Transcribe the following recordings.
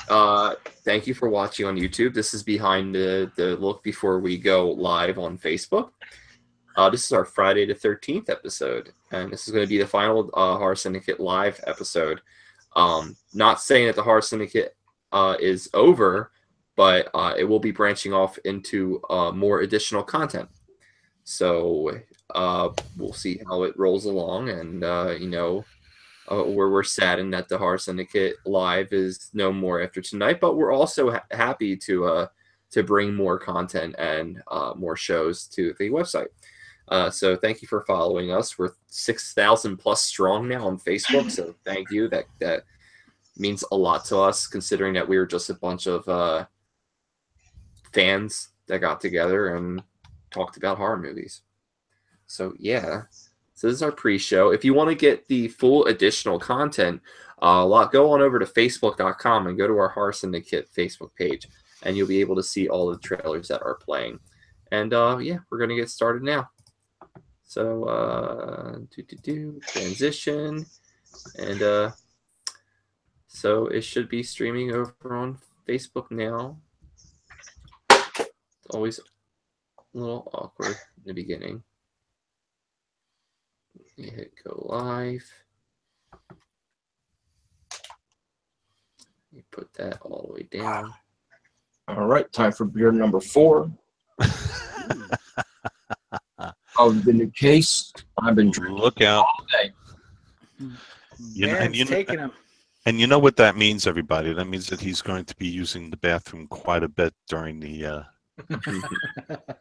Thank you for watching on YouTube. This is behind the look before we go live on Facebook. This is our Friday the 13th episode, and this is going to be the final Horror Syndicate live episode. Not saying that the Horror Syndicate is over, but it will be branching off into more additional content. So we'll see how it rolls along, and we're saddened that the Horror Syndicate live is no more after tonight, but we're also happy to bring more content and more shows to the website. So thank you for following us. We're 6,000 plus strong now on Facebook, so thank you. That means a lot to us, considering that we were just a bunch of fans that got together and talked about horror movies. So yeah, so this is our pre-show. If you want to get the full additional content, go on over to facebook.com and go to our Horror Syndicate Facebook page, and you'll be able to see all the trailers that are playing. And yeah, we're going to get started now. So transition, and so it should be streaming over on Facebook now. It's always a little awkward in the beginning. You hit go live. You put that all the way down. All right, time for beer number 4. Of the new case. I've been drinking. Look out! All day. And you know what that means, everybody? That means that he's going to be using the bathroom quite a bit during the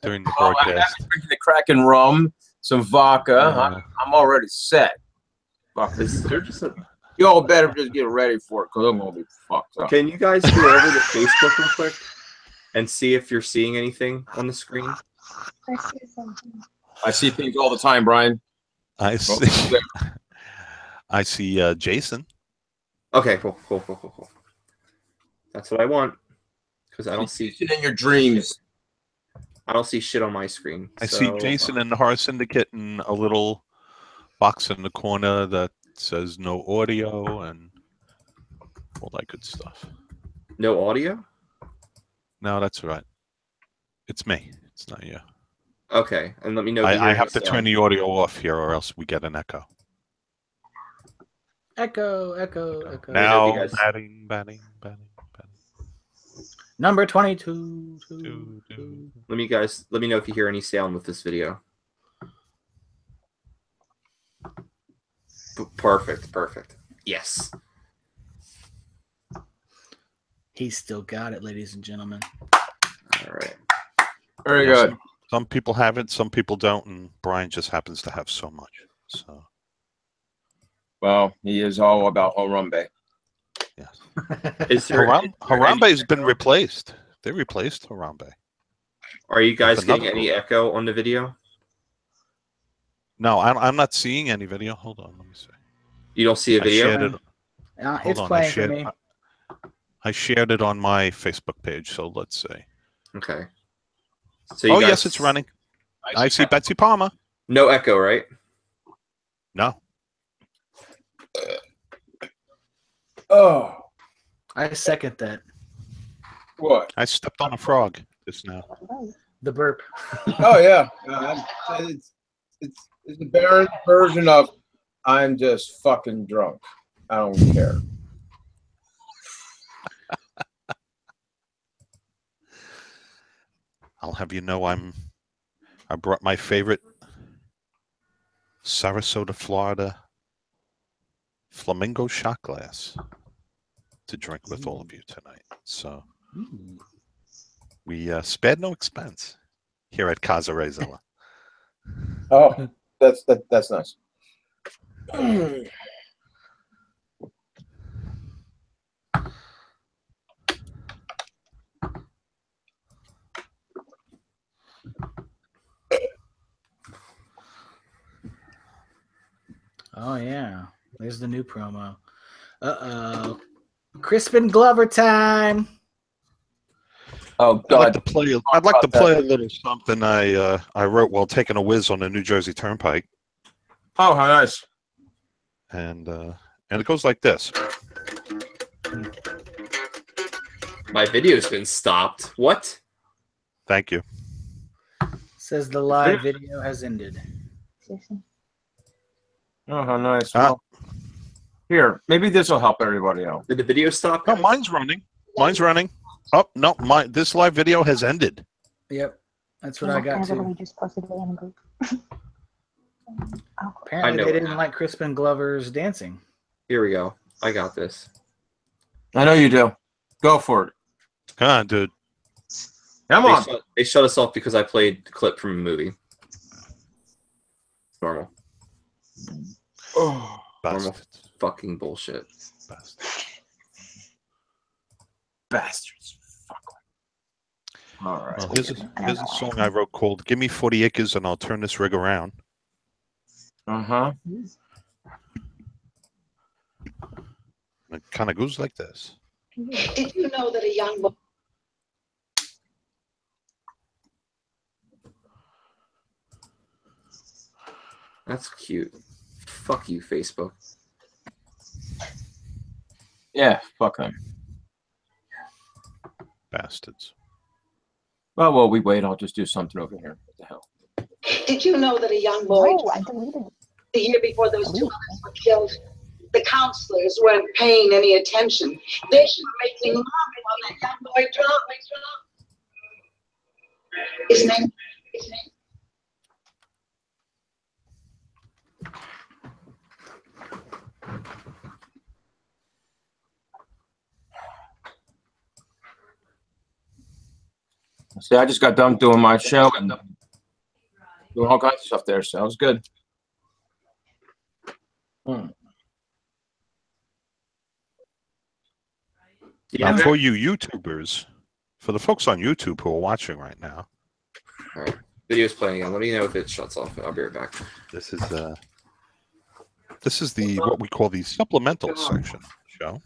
during the broadcast. I'm drinking the Kraken rum, some vodka. I'm already set. You all better just get ready for it, because I'm gonna be fucked up. Can you guys go over to Facebook real quick and see if you're seeing anything on the screen? I see something. I see things all the time, Brian. I see. I see Jason. Okay, cool. That's what I want, because I don't see Jason in your dreams. I don't see shit on my screen. I see Jason in the Horror Syndicate and a little box in the corner that says no audio and all that good stuff. No audio? No, that's right. It's me. It's not you. Okay, and let me know. I have to turn the audio off here, or else we get an echo. Echo. Now, batting. Number 22. Let me know if you hear any sound with this video. Perfect. Yes. He's still got it, ladies and gentlemen. All right. Very good. Some people have it, some people don't, and Brian just happens to have so much. So, well, he is all about Harambe. yes. Harambe has been replaced. They replaced Harambe. Are you guys getting any echo on the video? No, I'm not seeing any video. Hold on, let me see. You don't see a video? It's playing for me. I shared it on my Facebook page, so let's see. Okay. So yes, it's running. I see Betsy Palmer. No echo, right? No. Oh. I second that. What? I stepped on a frog just now. The burp. Oh, yeah. It's the Baron version of I'm just fucking drunk. I don't care. I'll have you know I brought my favorite Sarasota, Florida flamingo shot glass to drink with all of you tonight. So we spared no expense here at Casa Rezilla. Oh, that's nice. Oh yeah, there's the new promo. Uh-oh. Crispin Glover time. Oh God! I'd like to play a little something I wrote while taking a whiz on the New Jersey Turnpike. Oh, how nice! And it goes like this. My video's been stopped. What? Thank you. Says the live video has ended. Oh, how nice. Well, here, maybe this will help everybody out. Did the video stop? No, mine's running. Mine's running. Oh no, this live video has ended. Yep, that's what I got too. Just posted it in a group. Apparently, they didn't like Crispin Glover's dancing. Here we go. I got this. I know you do. Go for it. Come on, dude. Come on. They shut us off because I played a clip from a movie. Normal. Oh, Normal fucking bullshit. bastards. Fuck. All right. Well, here's a song I wrote called "Give Me 40 Acres and I'll Turn This Rig Around." It kind of goes like this. Did you know that a young boy? That's cute. Fuck you, Facebook. Yeah, fuck them. Bastards. Well, while we wait, I'll just do something over here. What the hell? Did you know that a young boy? Oh, I deleted it. The year before those two others were killed, the counselors weren't paying any attention. They were making love while that young boy drowned. His name. See, I just got done doing my show and doing all kinds of stuff there, so it was good. Now, for you YouTubers, for the folks on YouTube who are watching right now. All right. Video's playing again. Let me know if it shuts off. I'll be right back. This is the what we call the supplemental section show.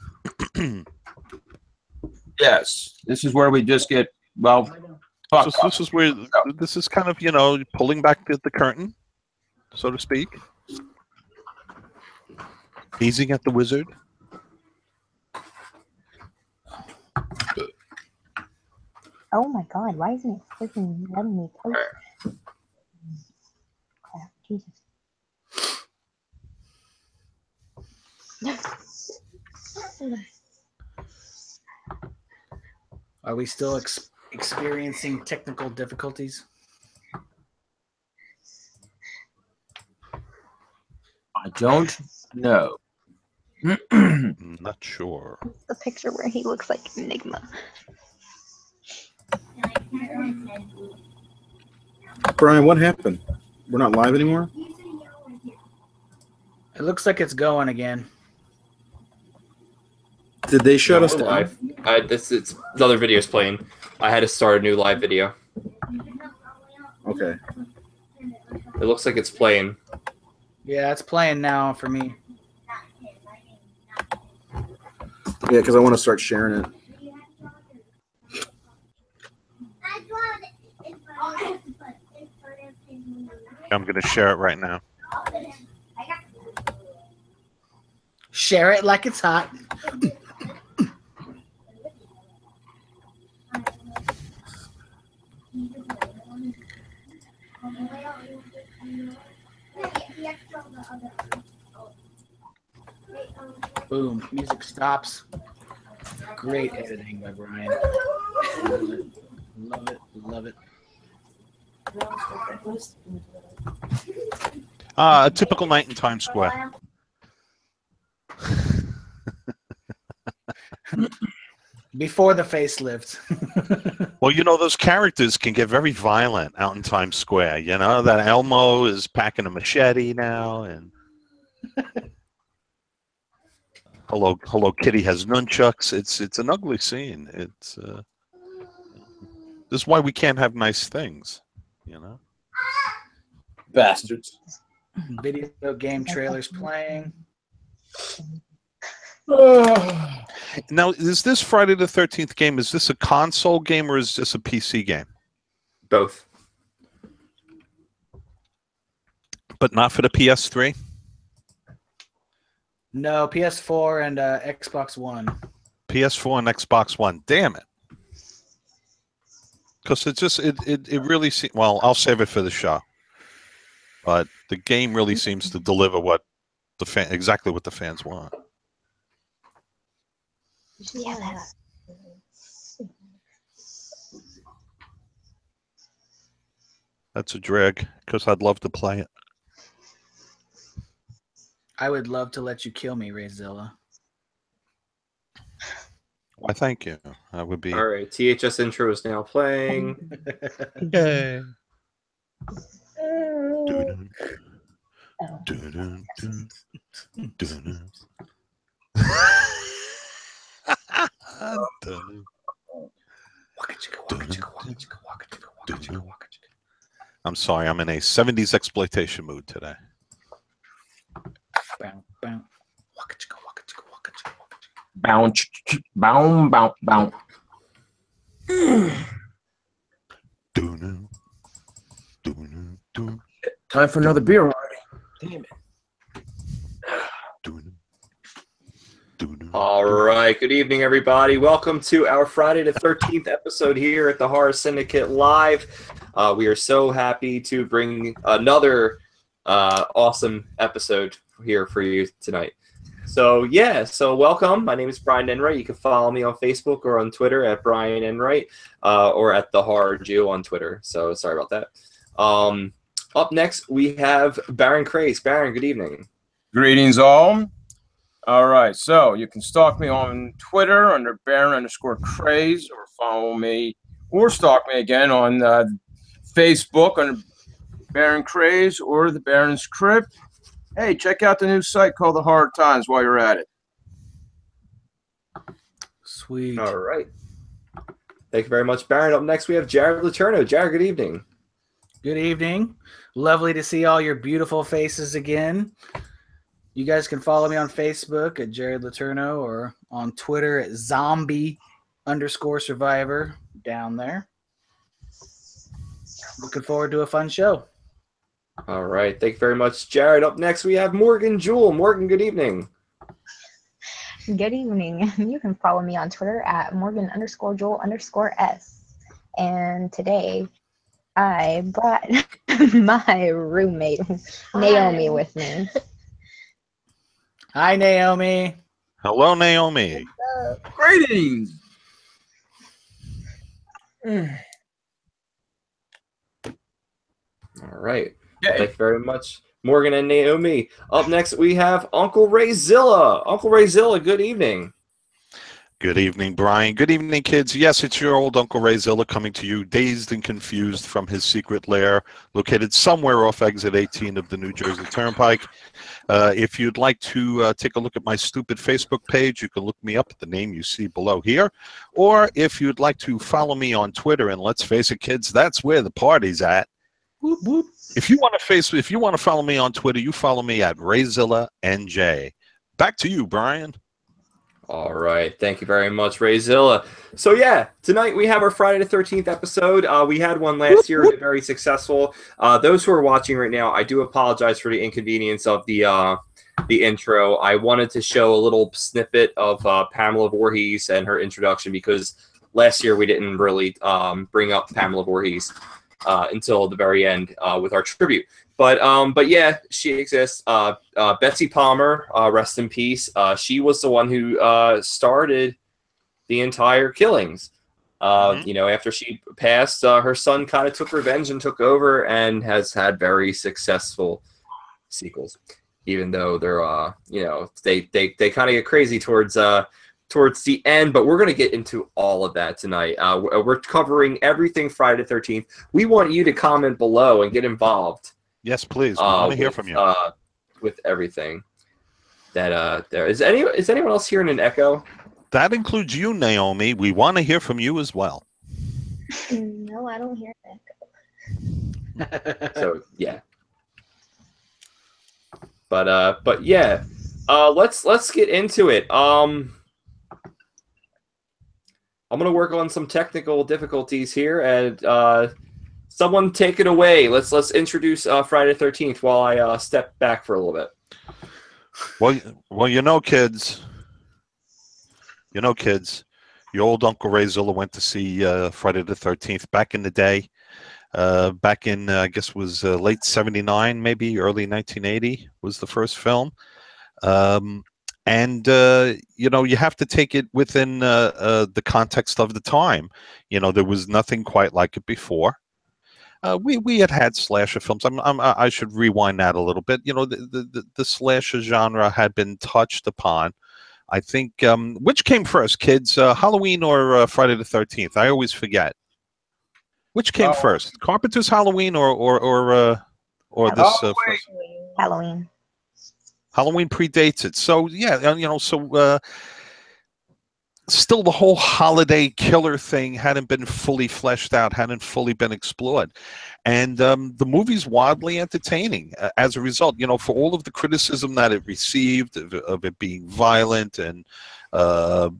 Yes, this is where we just get This is where this is kind of pulling back the curtain, so to speak, gazing at the wizard. Oh my god, why isn't it freaking letting me post? Crap, Jesus. Are we still experiencing technical difficulties? I don't know. Not sure. The picture where he looks like Enigma. Brian, what happened? We're not live anymore? It looks like it's going again. Did they shut us We're down? live. It's the other video's playing. I had to start a new live video. Okay. It looks like it's playing. Yeah, it's playing now for me. Yeah, because I want to start sharing it. I'm going to share it right now. Share it like it's hot. Boom. Music stops. Great editing by Brian. Love it. Love it. Love it. A typical night in Times Square. Before the facelift. Well, those characters can get very violent out in Times Square. That Elmo is packing a machete now, and Hello Kitty has nunchucks. It's an ugly scene. It's this is why we can't have nice things. Bastards. Video game trailers playing. Now, is this Friday the 13th game? Is this a console game or is this a PC game? Both. But not for the PS3? No, PS4 and Xbox One. PS4 and Xbox One. Damn it. because it really seems. Well, I'll save it for the show. But the game really seems to deliver what exactly what the fans want. Yes. That's a drag because I'd love to play it. I would love to let you kill me, Rayzilla. Why, thank you. That would be. All right, THS intro is now playing. Yay. I'm sorry, I'm in a 70s exploitation mood today. Bounce, bound, bound, bound. Time for another beer already. Damn it. All right, good evening, everybody. Welcome to our Friday the 13th episode here at the Horror Syndicate Live. We are so happy to bring another awesome episode here for you tonight. So welcome. My name is Brian Enright. You can follow me on Facebook or on Twitter at Brian Enright or at the Horror Jew on Twitter. So sorry about that. Up next, we have Baron Craze. Baron, good evening. Greetings, all. All right, so you can stalk me on Twitter under Baron_Craze, or follow me, or stalk me again on Facebook under Baron Craze or the Baron's Crypt. Hey, check out the new site called The Hard Times while you're at it. Sweet. All right. Thank you very much, Baron. Up next, we have Jared Letourneau. Jared, good evening. Good evening. Lovely to see all your beautiful faces again. You guys can follow me on Facebook at Jared Letourneau or on Twitter at zombie_survivor down there. Looking forward to a fun show. All right. Thank you very much, Jared. Up next, we have Morgan Jewell. Morgan, good evening. Good evening. You can follow me on Twitter at Morgan_Jewell_S. And today I brought my roommate, Naomi, with me. Hi, Naomi. Hello, Naomi. Greetings. All right. Yay. Thank you very much, Morgan and Naomi. Up next, we have Uncle Rayzilla. Uncle Rayzilla, good evening. Good evening, Brian. Good evening, kids. Yes, it's your old Uncle Rayzilla coming to you, dazed and confused from his secret lair, located somewhere off exit 18 of the New Jersey Turnpike. If you'd like to take a look at my stupid Facebook page, you can look me up at the name you see below here. Or if you'd like to follow me on Twitter, and let's face it, kids, that's where the party's at. Whoop, whoop. If you want to follow me on Twitter, you follow me at RayzillaNJ. Back to you, Brian. All right. Thank you very much, Rayzilla. So, yeah, tonight we have our Friday the 13th episode. We had one last year, very successful. Those who are watching right now, I do apologize for the inconvenience of the intro. I wanted to show a little snippet of Pamela Voorhees and her introduction because last year we didn't really bring up Pamela Voorhees until the very end with our tribute. But yeah, she exists. Betsy Palmer, rest in peace. She was the one who started the entire killings. You know, after she passed, her son kind of took revenge and took over, and has had very successful sequels. Even though they're, you know, they kind of get crazy towards the end, but we're going to get into all of that tonight. We're covering everything Friday the 13th. We want you to comment below and get involved. Yes, please. We want to hear from you. With everything that there is. Anyone else hearing an echo? That includes you, Naomi. We want to hear from you as well. No, I don't hear that. So yeah. But yeah. Let's get into it. I'm gonna work on some technical difficulties here, and someone take it away. Let's introduce Friday the 13th while I step back for a little bit. Well, you know, kids. Your old Uncle Ray Zilla went to see Friday the 13th back in the day. Back in, I guess, was late '79, maybe early 1980 was the first film. And you know, you have to take it within the context of the time. You know, there was nothing quite like it before. We had slasher films. I should rewind that a little bit. You know, the slasher genre had been touched upon. I think which came first, kids? Halloween or Friday the 13th? I always forget. Which came first, Carpenter's Halloween or this first? Halloween. Halloween predates it. So yeah, you know, so still the whole holiday killer thing hadn't been fully fleshed out, hadn't fully been explored. And the movie's wildly entertaining as a result, you know, for all of the criticism that it received of it being violent and the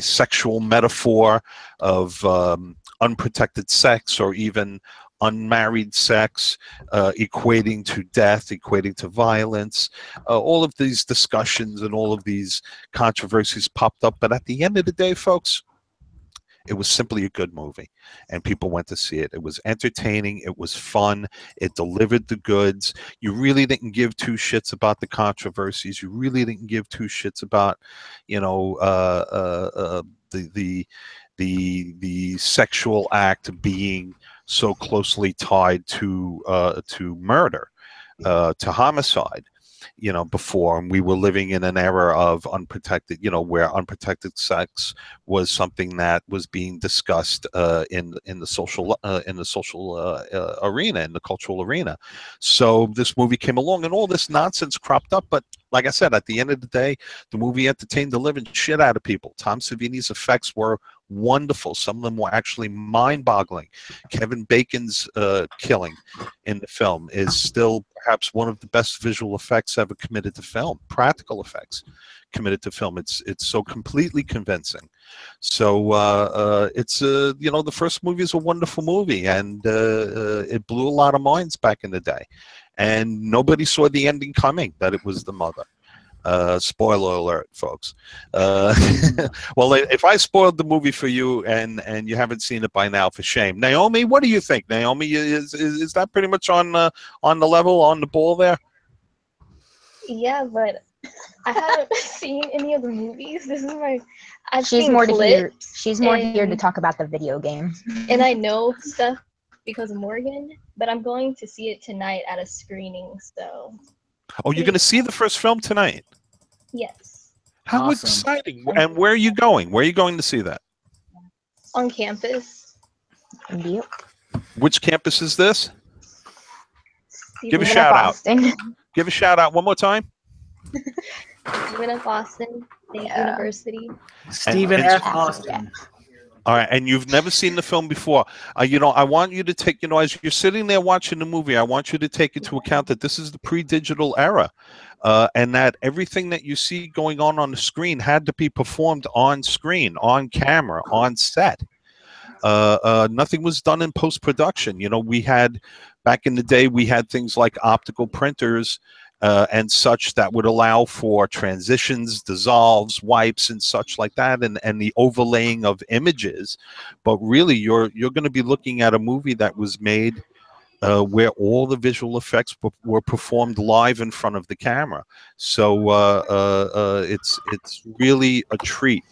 sexual metaphor of unprotected sex or even unmarried sex equating to death, equating to violence. All of these discussions and all of these controversies popped up. But at the end of the day, folks, it was simply a good movie, and people went to see it. It was entertaining. It was fun. It delivered the goods. You really didn't give two shits about the controversies. You really didn't give two shits about, you know, the sexual act being so closely tied to murder, to homicide. You know, before, and we were living in an era of unprotected, you know, where unprotected sex was something that was being discussed in the social arena, in the cultural arena. So this movie came along, and all this nonsense cropped up. But like I said, at the end of the day, the movie entertained the living shit out of people. Tom Savini's effects were wonderful. Some of them were actually mind-boggling. Kevin Bacon's killing in the film is still perhaps one of the best visual effects ever committed to film. Practical effects committed to film. It's so completely convincing. So it's you know, the first movie is a wonderful movie, and it blew a lot of minds back in the day. And nobody saw the ending coming, that it was the mother. Spoiler alert, folks. Well, if I spoiled the movie for you and you haven't seen it by now, for shame. Naomi, what do you think? Naomi, is that pretty much on the level, on the ball there? Yeah, but I haven't seen any of the movies. This is my. She's more here to talk about the video game. And I know stuff because of Morgan, but I'm going to see it tonight at a screening. So. Oh, you're going to see the first film tonight? Yes. How Awesome. exciting! And where are you going? Where are you going to see that? On campus. Yep. Which campus is this? Give a Stephen shout F. out. Austin. Give a shout out one more time. Stephen F. Austin State University. Stephen And- F. Austin. All right, and you've never seen the film before. You know, I want you to take, you know, as you're sitting there watching the movie, I want you to take into account that this is the pre-digital era, and that everything that you see going on the screen had to be performed on screen, on camera, on set. Nothing was done in post-production. You know, we had, back in the day, we had things like optical printers and such that would allow for transitions, dissolves, wipes, and such like that, and the overlaying of images. But really, you're going to be looking at a movie that was made where all the visual effects were performed live in front of the camera. So it's really a treat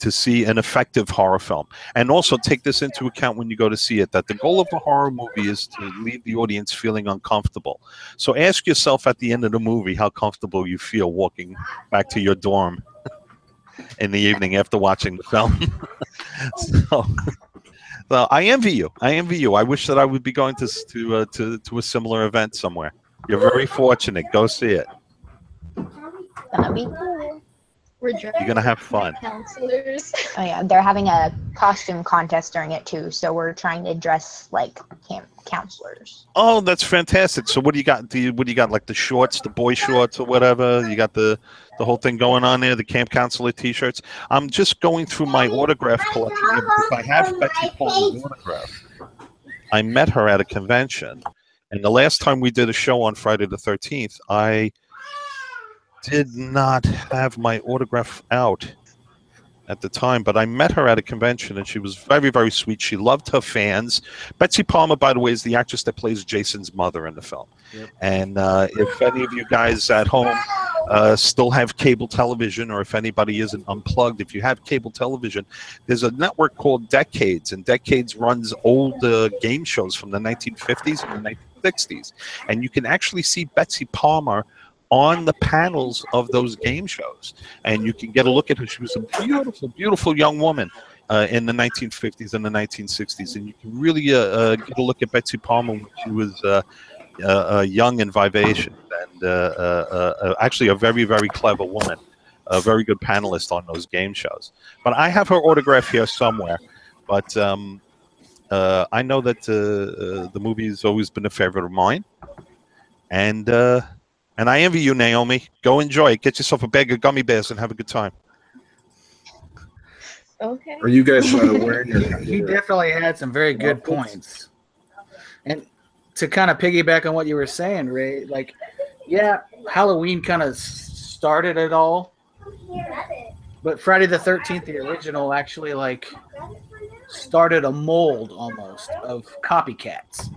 to see an effective horror film. And also take this into account when you go to see it, that the goal of a horror movie is to leave the audience feeling uncomfortable. So ask yourself at the end of the movie how comfortable you feel walking back to your dorm in the evening after watching the film. So I envy you. I envy you. I wish that I would be going to a similar event somewhere. You're very fortunate. Go see it. Gonna be cool. We're You're gonna have fun. counselors. Oh yeah, they're having a costume contest during it too, so we're trying to dress like camp counselors. Oh, that's fantastic. So what do you got? What do you got? Like the shorts, the boy shorts, or whatever? You got the whole thing going on there. The camp counselor T-shirts. I'm just going through my autograph collection here because I have Betsy Coleman's autograph. I met her at a convention, and the last time we did a show on Friday the 13th, I did not have my autograph out. at the time, but I met her at a convention, and she was very, very sweet. She loved her fans. Betsy Palmer, by the way, is the actress that plays Jason's mother in the film. Yep. And if any of you guys at home still have cable television, or if anybody isn't unplugged, if you have cable television, there's a network called Decades, and Decades runs old game shows from the 1950s and the 1960s. And you can actually see Betsy Palmer on the panels of those game shows, and you can get a look at her. She was a beautiful, beautiful young woman in the 1950s and the 1960s, and you can really get a look at Betsy Palmer when she was young and vivacious, and actually a very, very clever woman, a very good panelist on those game shows. But I have her autograph here somewhere, but I know that the movie has always been a favorite of mine, and I envy you, Naomi. Go enjoy it. Get yourself a bag of gummy bears and have a good time. Okay. Are you guys wearing your? He definitely had some very good points. And to kind of piggyback on what you were saying, Ray, like, yeah, Halloween kind of started it all. But Friday the 13th, the original, actually like started a mold almost of copycats.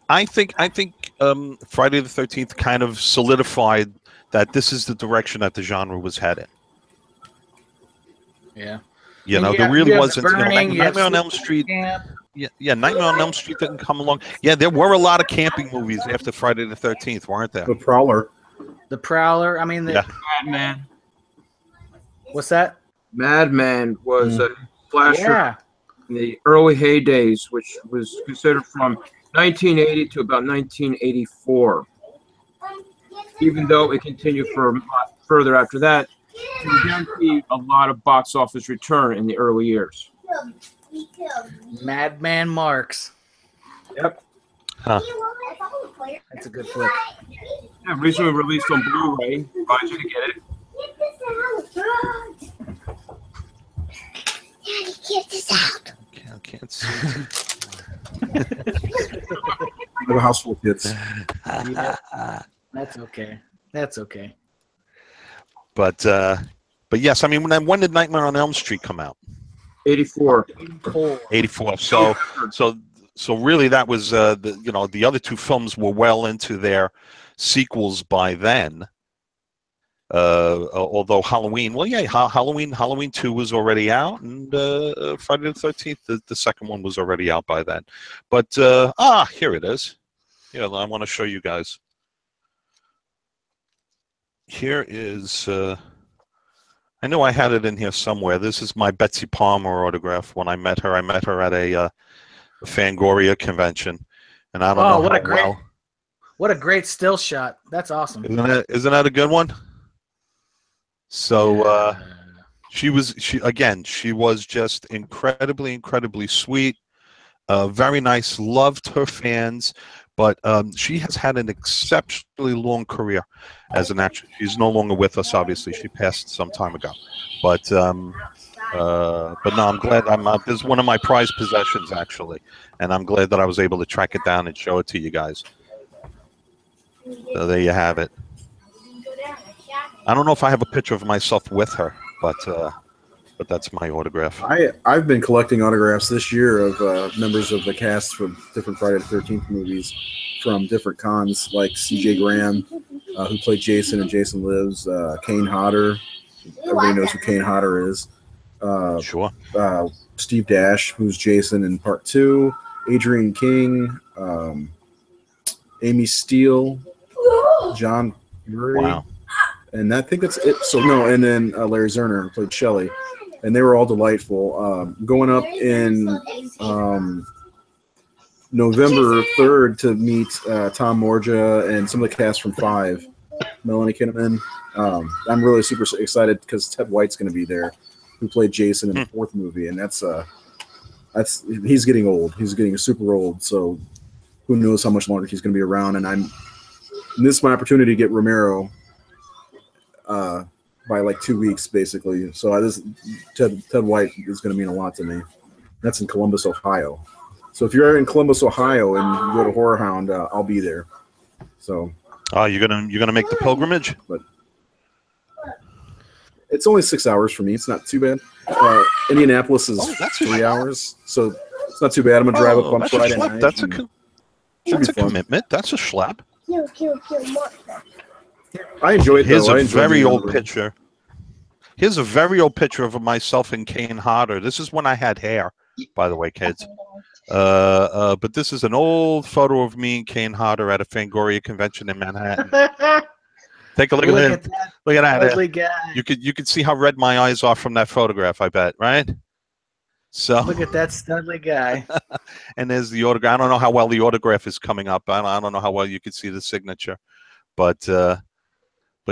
I think Friday the 13th kind of solidified that this is the direction that the genre was headed. Yeah. You know, there really wasn't. Nightmare on Elm Street. Yeah, Nightmare on Elm Street didn't come along. Yeah, there were a lot of camping movies after Friday the 13th, weren't there? The Prowler. The Prowler. I mean, Madman. What's that? Madman was a slasher. Yeah. In the early heydays, which was considered from 1980 to about 1984. Even though it continued for a lot further after that, it guaranteed a lot of box office return in the early years. Madman Marks. Yep. Huh. That's a good flick. Yeah, recently released on Blu-ray. Advise you to get it. Daddy, get this out. I can't see. I have a house full of kids. Yeah. That's okay. That's okay. But yes, I mean, when did Nightmare on Elm Street come out? 84. 84. So really, that was the other two films were well into their sequels by then. Although Halloween, well, yeah, Halloween 2 was already out, and Friday the 13th, the second one was already out by then. But here it is. Yeah, I want to show you guys. Here is. I know I had it in here somewhere. This is my Betsy Palmer autograph. When I met her at a Fangoria convention, and I don't know what a great still shot. That's awesome. Isn't that a good one? So she was just incredibly sweet, very nice, loved her fans, but she has had an exceptionally long career as an actress. She's no longer with us, obviously. She passed some time ago, but no, I'm glad. This is one of my prized possessions, actually, and I'm glad that I was able to track it down and show it to you guys. So there you have it. I don't know if I have a picture of myself with her, but that's my autograph. I've been collecting autographs this year of members of the cast from different Friday the 13th movies from different cons, like C.J. Graham, who played Jason in Jason Lives, Kane Hodder. Everybody knows who Kane Hodder is. Sure. Steve Dash, who's Jason in Part 2, Adrian King, Amy Steele, John Murray. Wow. And I think that's it. So no, and then Larry Zerner, who played Shelley, and they were all delightful. Going up in November 3rd to meet Tom Morgia and some of the cast from 5, Melanie Kinnaman. I'm really super excited because Ted White's going to be there, who played Jason in the 4th movie, and that's he's getting old. He's getting super old, so who knows how much longer he's going to be around. And this is my opportunity to get Romero by like 2 weeks, basically. So Ted White is going to mean a lot to me. That's in Columbus, Ohio. So if you're in Columbus, Ohio, and you go to Horror Hound, I'll be there. So. Oh, you're gonna make the pilgrimage? But It's only 6 hours for me. It's not too bad. Indianapolis is that's 3 hours, so it's not too bad. I'm gonna drive up on that's a Friday schlep. night. That's and that's a fun. commitment. That's a schlep. I enjoy it Here's though. I a enjoy very being on old the road. picture. Here's a very old picture of myself and Kane Hodder. This is when I had hair, by the way, kids. But this is an old photo of me and Kane Hodder at a Fangoria convention in Manhattan. Take a look at that. Look at that. Ugly guy. You could see how red my eyes are from that photograph, I bet, right? So Look at that studly guy. and there's the autograph. I don't know how well the autograph is coming up. I don't know how well you could see the signature, but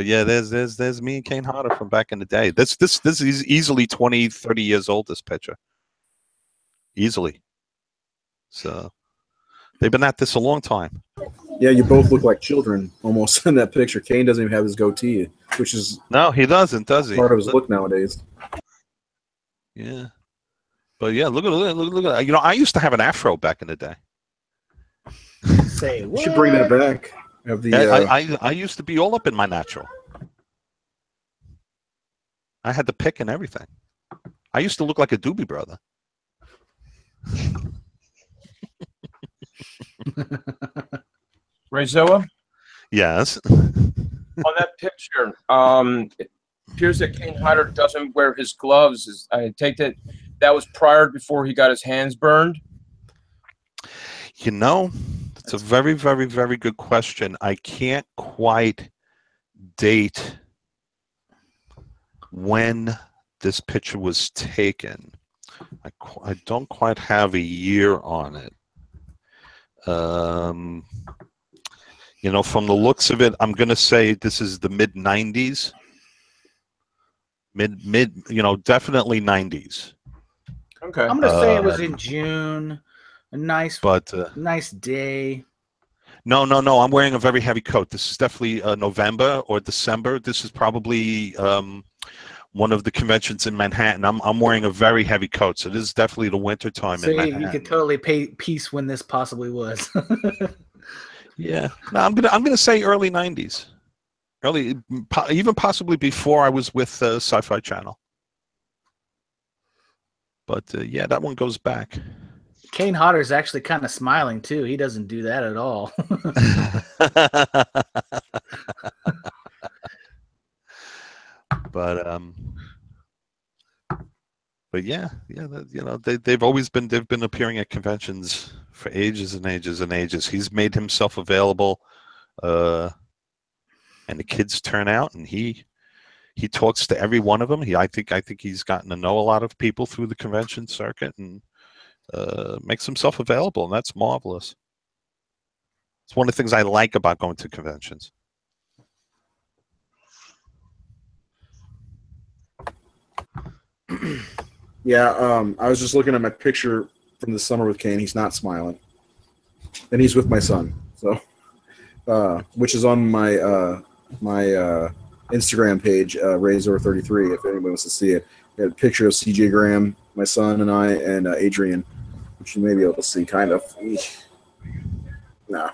yeah, there's me and Kane Hodder from back in the day. This is easily 20, 30 years old. This picture, easily. So they've been at this a long time. Yeah, you both look like children almost in that picture. Kane doesn't even have his goatee, which is No, he doesn't, does he? part of his look nowadays. Yeah, but yeah, look at that. You know, I used to have an afro back in the day. Say You what? should bring that back. Have the I used to be all up in my natural. I had the pick and everything. I used to look like a Doobie Brother. Rayzilla, Yes. on that picture, it appears that Kane Hodder doesn't wear his gloves. I take that was prior before he got his hands burned. You know, it's a very, very, very good question. I can't quite date when this picture was taken. I don't quite have a year on it. You know, from the looks of it, I'm going to say this is the mid-90s. You know, definitely 90s. Okay. I'm gonna say it was in June. A nice, But nice day. no, I'm wearing a very heavy coat. This is definitely November or December. This is probably one of the conventions in Manhattan. I'm wearing a very heavy coat, so this is definitely the winter time So in Manhattan. you could totally pay peace when this possibly was. Yeah, no, I'm gonna say early 90s, even possibly before I was with Sci-Fi Channel. But yeah, that one goes back. Kane Hodder's actually kind of smiling too. He doesn't do that at all. But yeah, you know, they've been appearing at conventions for ages and ages and ages. He's made himself available, and the kids turn out, and he talks to every one of them. I think he's gotten to know a lot of people through the convention circuit, and makes himself available, and that's marvelous. It's one of the things I like about going to conventions. Yeah, I was just looking at my picture from the summer with Kane. He's not smiling, and he's with my son. So, which is on my my Instagram page, Razor33. If anybody wants to see it, I had a picture of CJ Graham, my son, and I, and Adrian, which you may be able to see, kind of. Nah.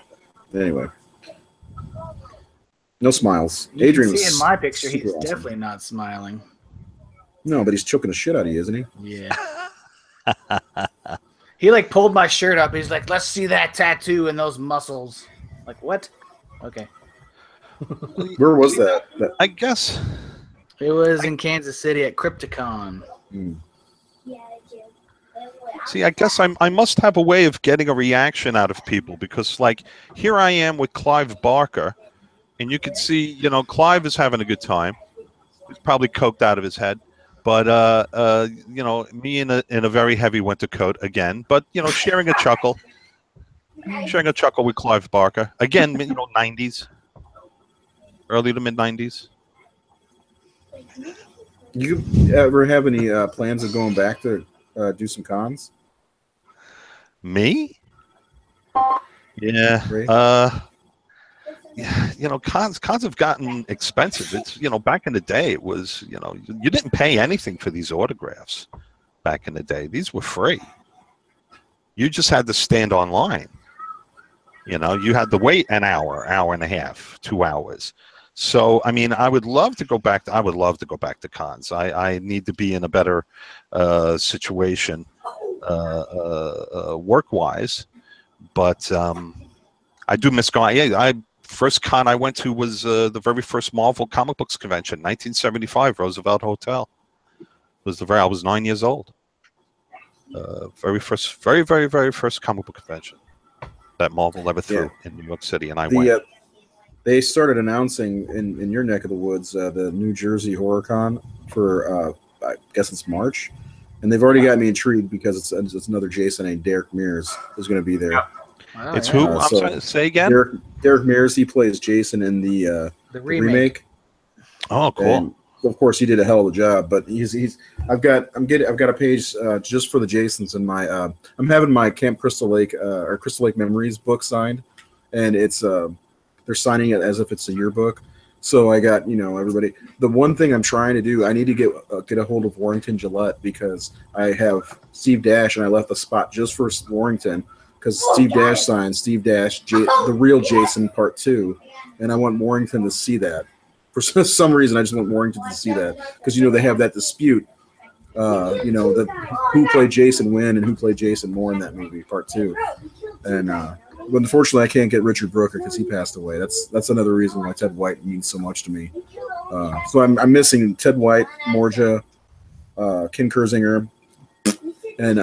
Anyway, no smiles. You Adrian can see was in my picture, super he's awesome. definitely not smiling. No, but he's choking the shit out of you, isn't he? Yeah. He like pulled my shirt up. He's like, "Let's see that tattoo and those muscles." Like, what? Okay. Where was that? I guess It was in Kansas City at Crypticon. See, I guess I must have a way of getting a reaction out of people, because, like, here I am with Clive Barker, and you can see, you know, Clive is having a good time. He's probably coked out of his head, but you know, me in a very heavy winter coat again, but you know, sharing a chuckle with Clive Barker again. You know, 90s, early to mid 90s. You ever have any plans of going back to do some cons? Me? Yeah. Great. Yeah, you know, cons have gotten expensive. It's, you know, back in the day, it was, you know, you didn't pay anything for these autographs back in the day. These were free. You just had to stand online. You know, you had to wait an hour, hour and a half, 2 hours. So, I mean, I would love to go back. I would love to go back to cons. I need to be in a better situation work-wise, but I do miss going. Yeah, first con I went to was the very first Marvel comic books convention, 1975, Roosevelt Hotel. I was 9 years old. Very first comic book convention that Marvel ever threw in New York City, and I went. They started announcing in your neck of the woods the New Jersey Horror Con for I guess it's March, and they've already got me intrigued because it's another Jason named Derek Mears who's going to be there. Yeah. Wow, It's who? I'm sorry, say again. Derek Mears. He plays Jason in the remake. Oh, cool. And of course, he did a hell of a job. But I've got a page just for the Jasons in my. I'm having my Camp Crystal Lake or Crystal Lake Memories book signed, and it's they're signing it as if it's a yearbook. So I got everybody. The one thing I'm trying to do, I need to get a hold of Warrington Gillette because I have Steve Dash and I left a spot just for Warrington. Because Steve Dash signed Steve Dash, the real Jason Part 2, and I want Warrington to see that. For some reason, I just want Warrington to see that because they have that dispute, that who played Jason when and who played Jason more in that movie, Part 2. And but unfortunately, I can't get Richard Brooker because he passed away. That's another reason why Ted White means so much to me. So I'm missing Ted White, Morja, Ken Kersinger, and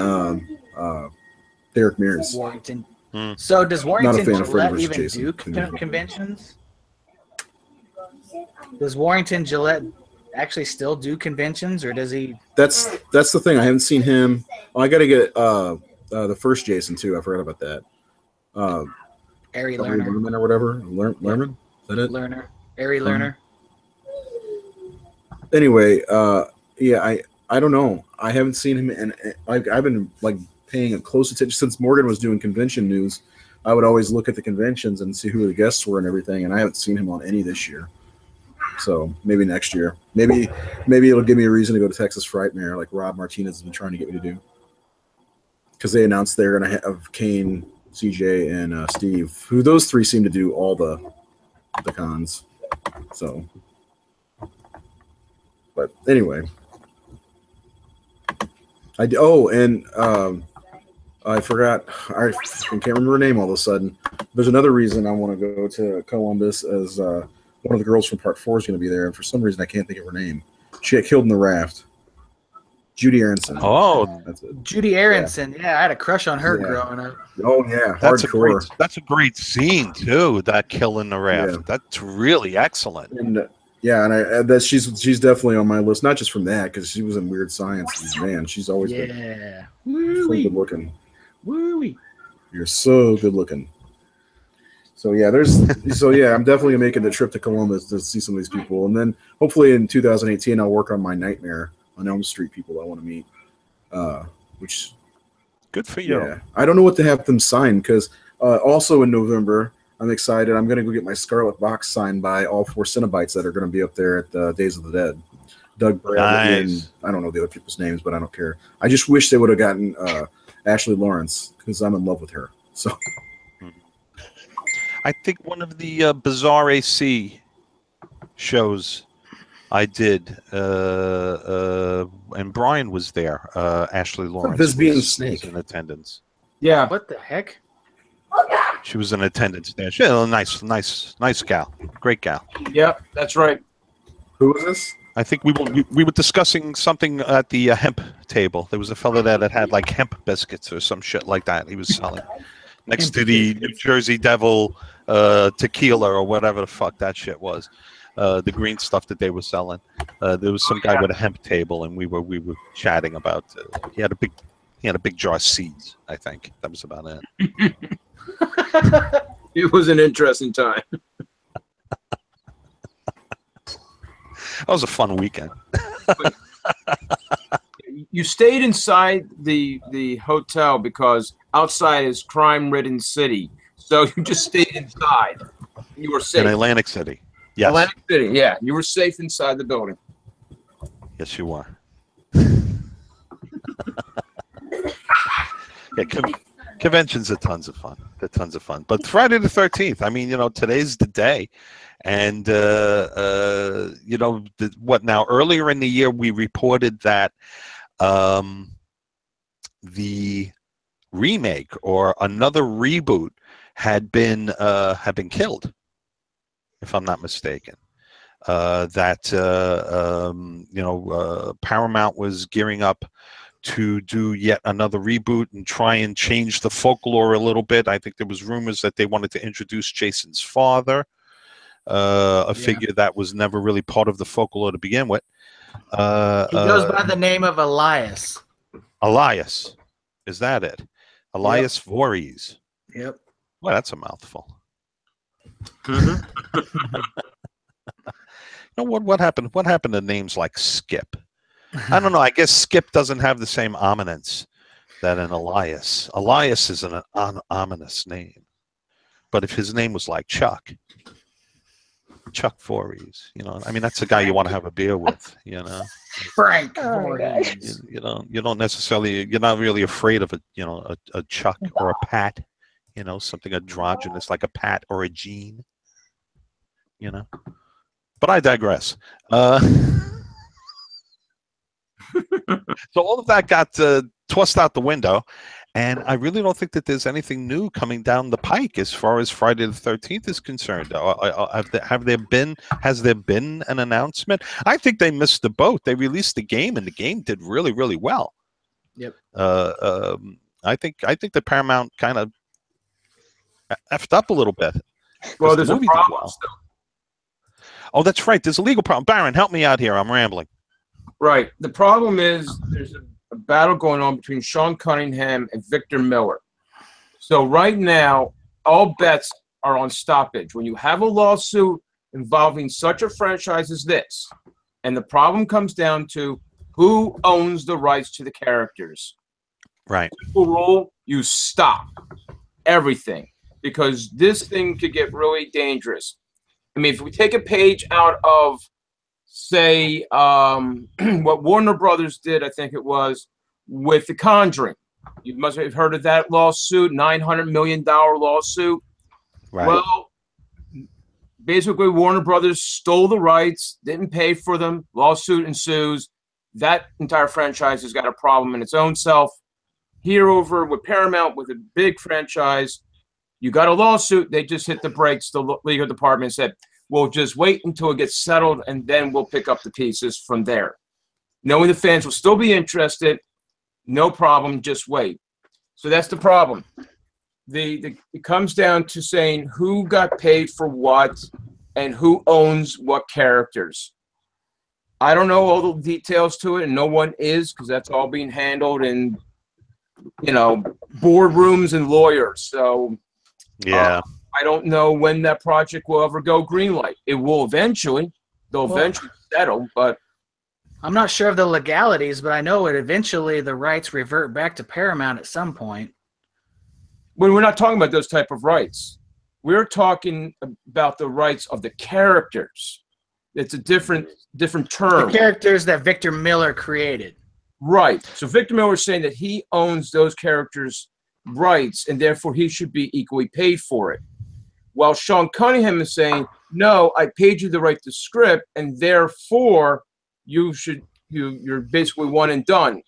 Derek Mears. Warrington. So does Warrington Gillette even Jason. do conventions? Does Warrington Gillette actually still do conventions, or does he? That's the thing. I haven't seen him. Oh, I got to get the first Jason too. I forgot about that. Ari Lerner or whatever. Lerman? Is that it? Lerner. Ari Lerner. Anyway, I don't know. I haven't seen him, and I've been paying a close attention since Morgan was doing convention news. I would always look at the conventions and see who the guests were and everything, and I haven't seen him on any this year. So maybe next year. Maybe it'll give me a reason to go to Texas Frightmare like Rob Martinez has been trying to get me to do. Because they announced they're going to have Kane, CJ, and Steve, who those three seem to do all the cons. So, but anyway. I forgot. I can't remember her name all of a sudden. There's another reason I want to go to Columbus as one of the girls from Part 4 is going to be there, and for some reason I can't think of her name. She got killed in the raft. Judy Aronson. Oh, that's it. Judy Aronson. Yeah, I had a crush on her growing up. Oh yeah, that's hardcore. That's a great scene too. That kill in the raft. Yeah. That's really excellent. And she's definitely on my list. Not just from that, because she was in Weird Science. Man, she's always been so good looking. Woo-wee. You're so good looking. So I'm definitely making the trip to Columbus to see some of these people, and then hopefully in 2018 I'll work on my Nightmare on Elm Street people I want to meet. Which good for you. Yeah, I don't know what to have them sign because also in November I'm excited. I'm going to go get my Scarlet Box signed by all 4 Cenobites that are going to be up there at Days of the Dead. Doug Bradley and I don't know the other people's names, but I don't care. I just wish they would have gotten Ashley Lawrence because I'm in love with her. So. I think one of the Bizarre AC shows I did, and Brian was there. Ashley Lawrence was in attendance. Yeah. What the heck? She was in attendance there. She's a nice gal. Great gal. Yep, that's right. Who was this? I think we were discussing something at the hemp table. There was a fellow there that had like hemp biscuits or some shit like that he was selling. Next to the New Jersey Devil tequila or whatever the fuck that shit was. The green stuff that they were selling. There was some guy with a hemp table, and we were chatting about. He had a big jar of seeds. I think that was about it. It was an interesting time. That was a fun weekend. You stayed inside the hotel because outside is crime-ridden city. So you just stayed inside. You were safe. In Atlantic City. Yes. Atlantic City, yeah. You were safe inside the building. Yes, you were. Yeah, conventions are tons of fun. They're tons of fun. But Friday the 13th, I mean, today's the day. And you know, what now? Earlier in the year, we reported that the remake or another reboot had been killed, if I'm not mistaken. Paramount was gearing up to do yet another reboot and try and change the folklore a little bit. I think there was rumors that they wanted to introduce Jason's father, a figure that was never really part of the folklore to begin with. He goes by the name of Elias. Elias, is that it? Elias Voorhees. Yep. Well, that's a mouthful. You know what happened? What happened to names like Skip? I don't know. I guess Skip doesn't have the same ominence that an Elias. Elias is an ominous name. But if his name was like Chuck Voorhees, you know, I mean, that's the guy you want to have a beer with, you know. Frank. You don't necessarily. You're not really afraid of a Chuck or a Pat, you know, something androgynous like a Pat or a Gene, you know. But I digress. So all of that got tossed out the window, and I really don't think that there's anything new coming down the pike as far as Friday the 13th is concerned. Has there been an announcement? I think they missed the boat. They released the game, and the game did really, really well. Yep. I think that Paramount kind of effed up a little bit. Well, there's a problem still. Oh, that's right. There's a legal problem. Baron, help me out here. I'm rambling. Right. The problem is there's a battle going on between Sean Cunningham and Victor Miller. So right now, all bets are on stoppage. When you have a lawsuit involving such a franchise as this, and the problem comes down to who owns the rights to the characters. Right. Simple rule, you stop everything, because this thing could get really dangerous. I mean, if we take a page out of, say, what Warner Brothers did, I think it was, with The Conjuring. You must have heard of that lawsuit, $900 million lawsuit. Right. Well, basically, Warner Brothers stole the rights, didn't pay for them, lawsuit ensues. That entire franchise has got a problem in its own self. Here over with Paramount, with a big franchise, you got a lawsuit, they just hit the brakes. The legal department said, we'll just wait until it gets settled, and then we'll pick up the pieces from there. Knowing the fans will still be interested, no problem, just wait. So that's the problem. It comes down to saying who got paid for what and who owns what characters. I don't know all the details to it, and no one is, because that's all being handled in, boardrooms and lawyers. So yeah. I don't know when that project will ever go green light. It will eventually. They'll eventually settle, but I'm not sure of the legalities, but I know eventually the rights revert back to Paramount at some point. When we're not talking about those type of rights. We're talking about the rights of the characters. It's a different term. The characters that Victor Miller created. Right. So Victor Miller is saying that he owns those characters' rights, and therefore he should be equally paid for it. While Sean Cunningham is saying, no, I paid you the right to script, and therefore you're basically one and done.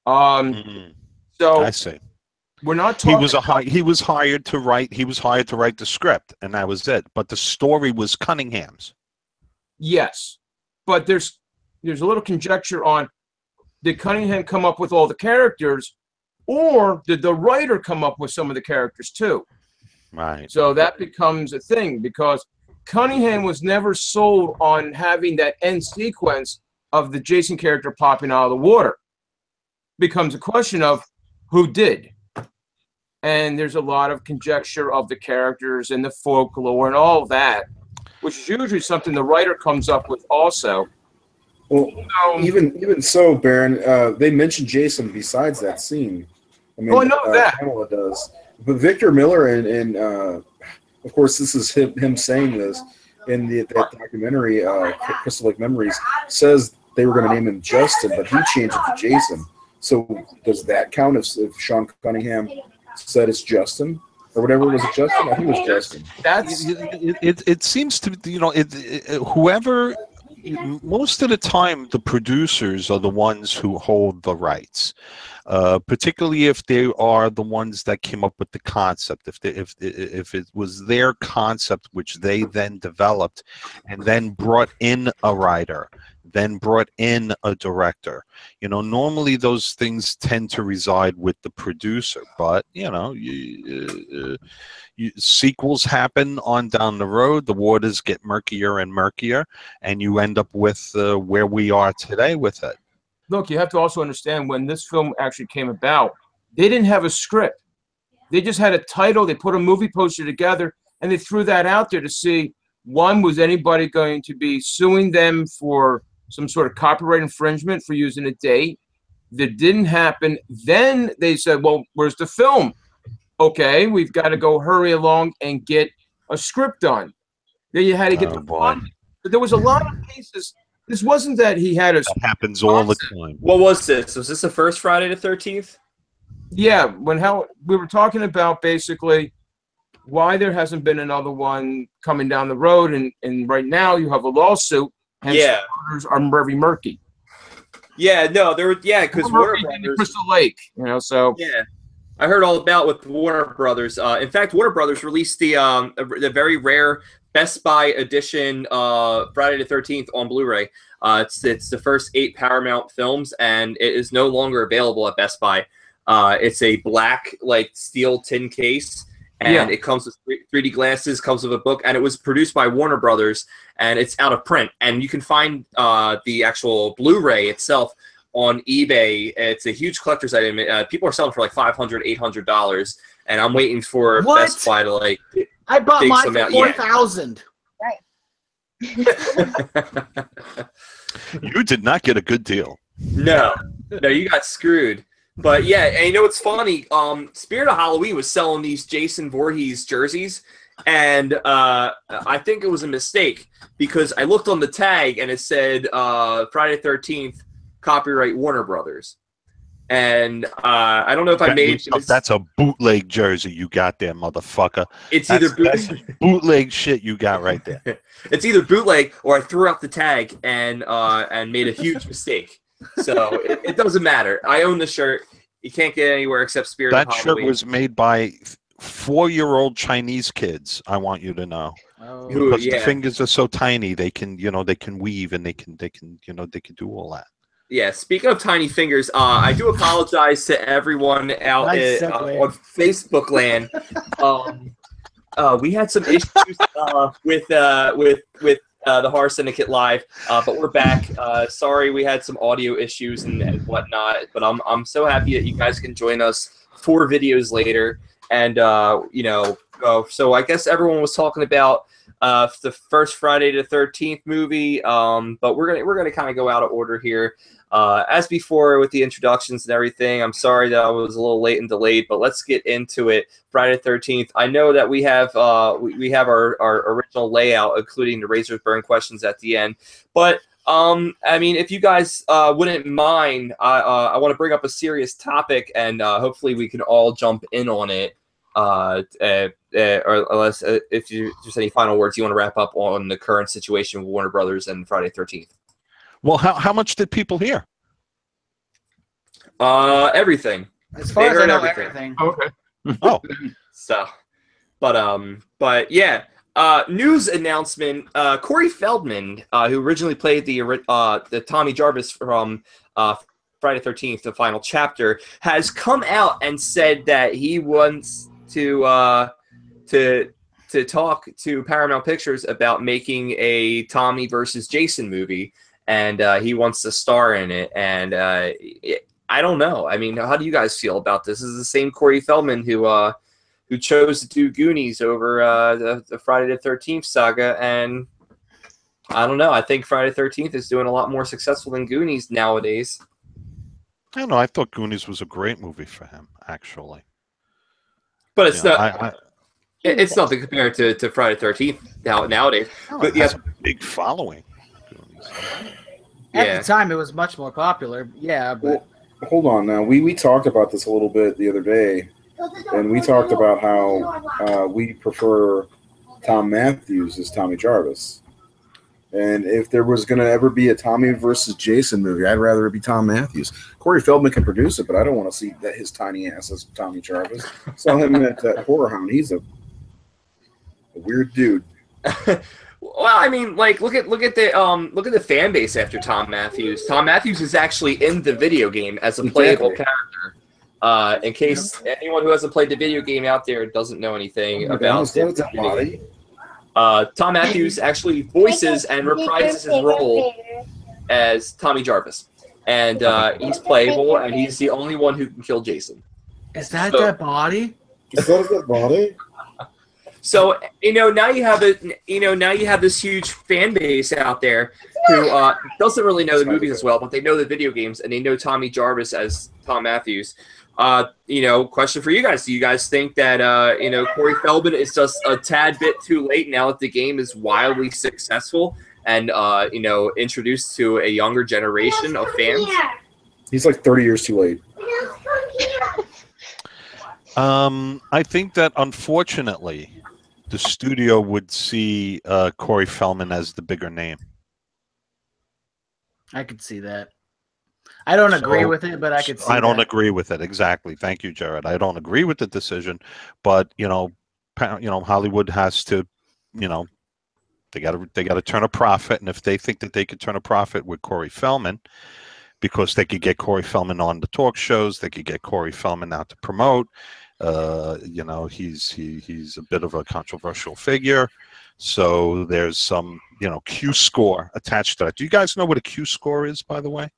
So I see. We're not talking. He was hired to write the script, and that was it. But the story was Cunningham's. Yes, but there's a little conjecture on, did Cunningham come up with all the characters, or did the writer come up with some of the characters too? Right. So that becomes a thing, because Cunningham was never sold on having that end sequence of the Jason character popping out of the water. Becomes a question of who did. And there's a lot of conjecture of the characters and the folklore and all of that, which is usually something the writer comes up with also. Well, even so, Baron, they mentioned Jason besides that scene. I mean, I know that. Pamela does. But Victor Miller, and of course, this is him saying this in that documentary, Crystal Lake Memories, says they were going to name him Justin, but he changed it to Jason. So does that count if Sean Cunningham said it's Justin? or whatever. Was it Justin? I think it was Justin. It seems to, whoever, most of the time the producers are the ones who hold the rights, particularly if they are the ones that came up with the concept. If it was their concept which they then developed and then brought in a writer, then brought in a director. Normally those things tend to reside with the producer, but sequels happen on down the road. The waters get murkier and murkier, and you end up with where we are today with it. Look, you have to also understand, when this film actually came about, they didn't have a script. They just had a title. They put a movie poster together, and they threw that out there to see, one, was anybody going to be suing them for some sort of copyright infringement for using a date? That didn't happen. Then they said, well, where's the film? Okay, we've got to go hurry along and get a script done. Then you had to get the funding. But there was a lot of cases. This wasn't that he had a... That happens all the time. What was this? Was this the first Friday the 13th? Yeah, we were talking about basically why there hasn't been another one coming down the road, and right now you have a lawsuit. Hence, the orders are very murky. Yeah, no, because Warner Brothers, Crystal Lake, so yeah, I heard all about with Warner Brothers. In fact, Warner Brothers released the very rare Best Buy edition Friday the 13th on Blu-ray. It's the first 8 Paramount films, and it is no longer available at Best Buy. It's a black steel tin case. And it comes with 3D glasses, comes with a book, and it was produced by Warner Brothers, and it's out of print. And you can find the actual Blu-ray itself on eBay. It's a huge collector's item. People are selling for like $500, $800, and I'm waiting for Best Buy to I bought mine for $4,000. Right. You did not get a good deal. No, you got screwed. But yeah, and you know what's funny? Spirit of Halloween was selling these Jason Voorhees jerseys, and I think it was a mistake because I looked on the tag and it said Friday the 13th, copyright Warner Brothers. And I don't know if I made... That's a bootleg jersey you got there, motherfucker. It's that's bootleg shit you got right there. It's either bootleg or I threw out the tag and made a huge mistake. So it doesn't matter. I own the shirt. You can't get anywhere except Spirit of Halloween. That shirt was made by 4-year-old Chinese kids. I want you to know, because the fingers are so tiny, they can weave and they can do all that. Yeah. Speaking of tiny fingers, I do apologize to everyone out on Facebook land. We had some issues with the Horror Syndicate Live, but we're back. Sorry, we had some audio issues and whatnot, but I'm so happy that you guys can join us 4 videos later. And so I guess everyone was talking about the first Friday the 13th movie, but we're gonna kind of go out of order here. As before with the introductions and everything, I'm sorry that I was a little late and delayed, but let's get into it. Friday the 13th. I know that we have our original layout, including the Razor's Burn questions at the end. But I mean, if you guys wouldn't mind, I want to bring up a serious topic, and hopefully we can all jump in on it. Or unless if there's any final words you want to wrap up on the current situation with Warner Brothers and Friday the 13th. Well, how much did people hear? Everything. As far as I know, everything. Okay. Oh. So, but yeah. News announcement. Corey Feldman, who originally played the Tommy Jarvis from Friday the 13th, the final chapter, has come out and said that he wants to talk to Paramount Pictures about making a Tommy versus Jason movie. And he wants to star in it. And I don't know. I mean, how do you guys feel about this? This is the same Corey Feldman who chose to do Goonies over the Friday the 13th saga. And I don't know. I think Friday the 13th is doing a lot more successful than Goonies nowadays. I don't know. I thought Goonies was a great movie for him, actually. But it's not. It's nothing compared to Friday the 13th nowadays. No, but it has a big following. At the time, it was much more popular. Yeah, but hold on now. We talked about this a little bit the other day. and we talked about how we prefer Tom Matthews as Tommy Jarvis. And if there was going to ever be a Tommy versus Jason movie, I'd rather it be Tom Matthews. Corey Feldman can produce it, but I don't want to see that his tiny ass as Tommy Jarvis. Saw him at Horror Hound. He's a weird dude. Well, I mean, like look at the fan base after Tom Matthews. Tom Matthews is actually in the video game as a playable character. In case anyone who hasn't played the video game out there doesn't know anything about it. Tom Matthews actually voices and reprises his role as Tommy Jarvis, and he's playable, and he's the only one who can kill Jason. Is that that body? Is that that body? So now you have this huge fan base out there who doesn't really know the movies as well, but they know the video games and they know Tommy Jarvis as Tom Matthews. Question for you guys: do you guys think that Corey Feldman is just a tad bit too late now that the game is wildly successful and introduced to a younger generation of fans? He's like 30 years too late. I think that unfortunately, the studio would see Corey Feldman as the bigger name. I could see that. I don't agree with it, but I could see I don't that. agree with it. Exactly. Thank you, Jared. I don't agree with the decision, but Hollywood has to, they got to turn a profit, and if they think that they could turn a profit with Corey Feldman, because they could get Corey Feldman on the talk shows, they could get Corey Feldman out to promote. He's a bit of a controversial figure, so there's some Q score attached to that. Do you guys know what a Q score is, by the way?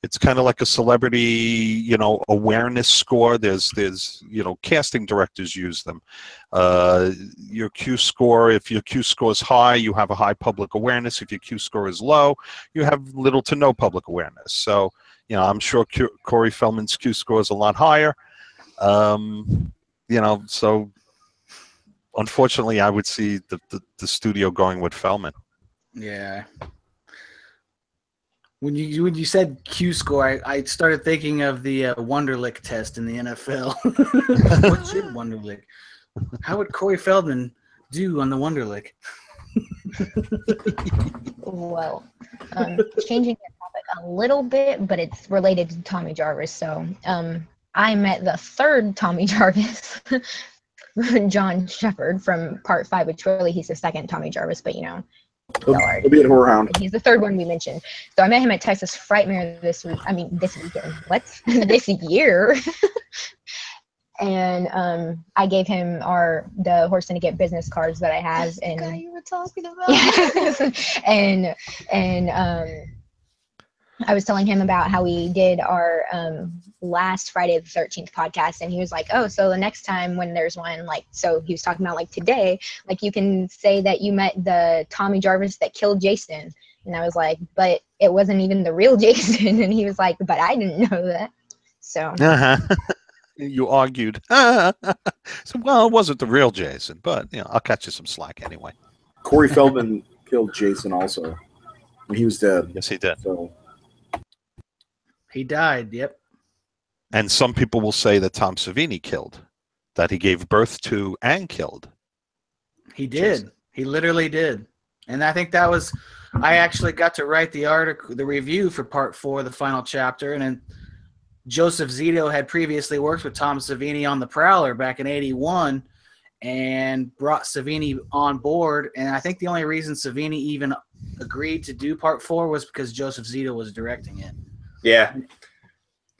It's kind of like a celebrity awareness score. There's casting directors use them. Your Q score, if your Q score is high, you have a high public awareness. If your Q score is low, you have little to no public awareness. So I'm sure Corey Feldman's Q score is a lot higher. So unfortunately, I would see the studio going with Feldman. Yeah. When you said Q score, I started thinking of the Wonderlic test in the NFL. What's your Wonderlic? How would Corey Feldman do on the Wonderlic? Well, changing the topic a little bit, but it's related to Tommy Jarvis. So I met the third Tommy Jarvis, John Shepard, from part 5, which really he's the second Tommy Jarvis, but He'll be at Horror Hound. He's the third one we mentioned. So I met him at Texas Frightmare this weekend. What? This year. And I gave him the Horse Syndicate business cards that I have. And the guy you were talking about. and I was telling him about how we did our last Friday the 13th podcast, and he was like, oh, so the next time when there's one, so he was talking about today, you can say that you met the Tommy Jarvis that killed Jason. And I was like, but it wasn't even the real Jason. And he was like, but I didn't know that. So you argued. So, well, it wasn't the real Jason, but I'll catch you some slack anyway. Corey Feldman killed Jason also. He was dead. Yes, he did. So he died. Yep. And some people will say that Tom Savini killed, that he gave birth to and killed. He did. Jason. He literally did. And I think that was, I actually got to write the review for part 4, the final chapter. And then Joseph Zito had previously worked with Tom Savini on The Prowler back in '81 and brought Savini on board. And I think the only reason Savini even agreed to do part 4 was because Joseph Zito was directing it. Yeah.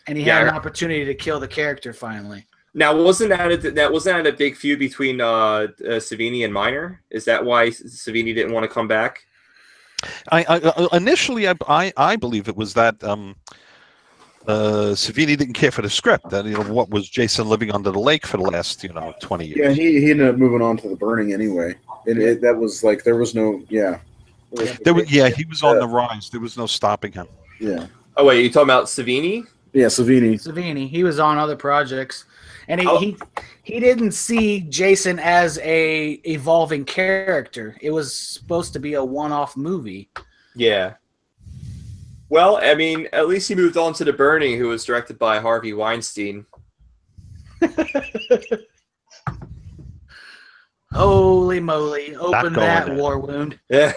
And he had an opportunity to kill the character finally. Now, wasn't that a big feud between Savini and Miner? Is that why Savini didn't want to come back? Initially, I believe it was that Savini didn't care for the script. That what was Jason living under the lake for the last 20 years. Yeah, he ended up moving on to The Burning anyway. And that was there was no he was on the rise. There was no stopping him. Yeah. Oh wait, you talking about Savini? Yeah, Savini. He was on other projects, and he didn't see Jason as a evolving character. It was supposed to be a one-off movie. Yeah. Well, I mean, at least he moved on to The Burning, who was directed by Harvey Weinstein. Holy moly! Open going that there. war wound. Yeah.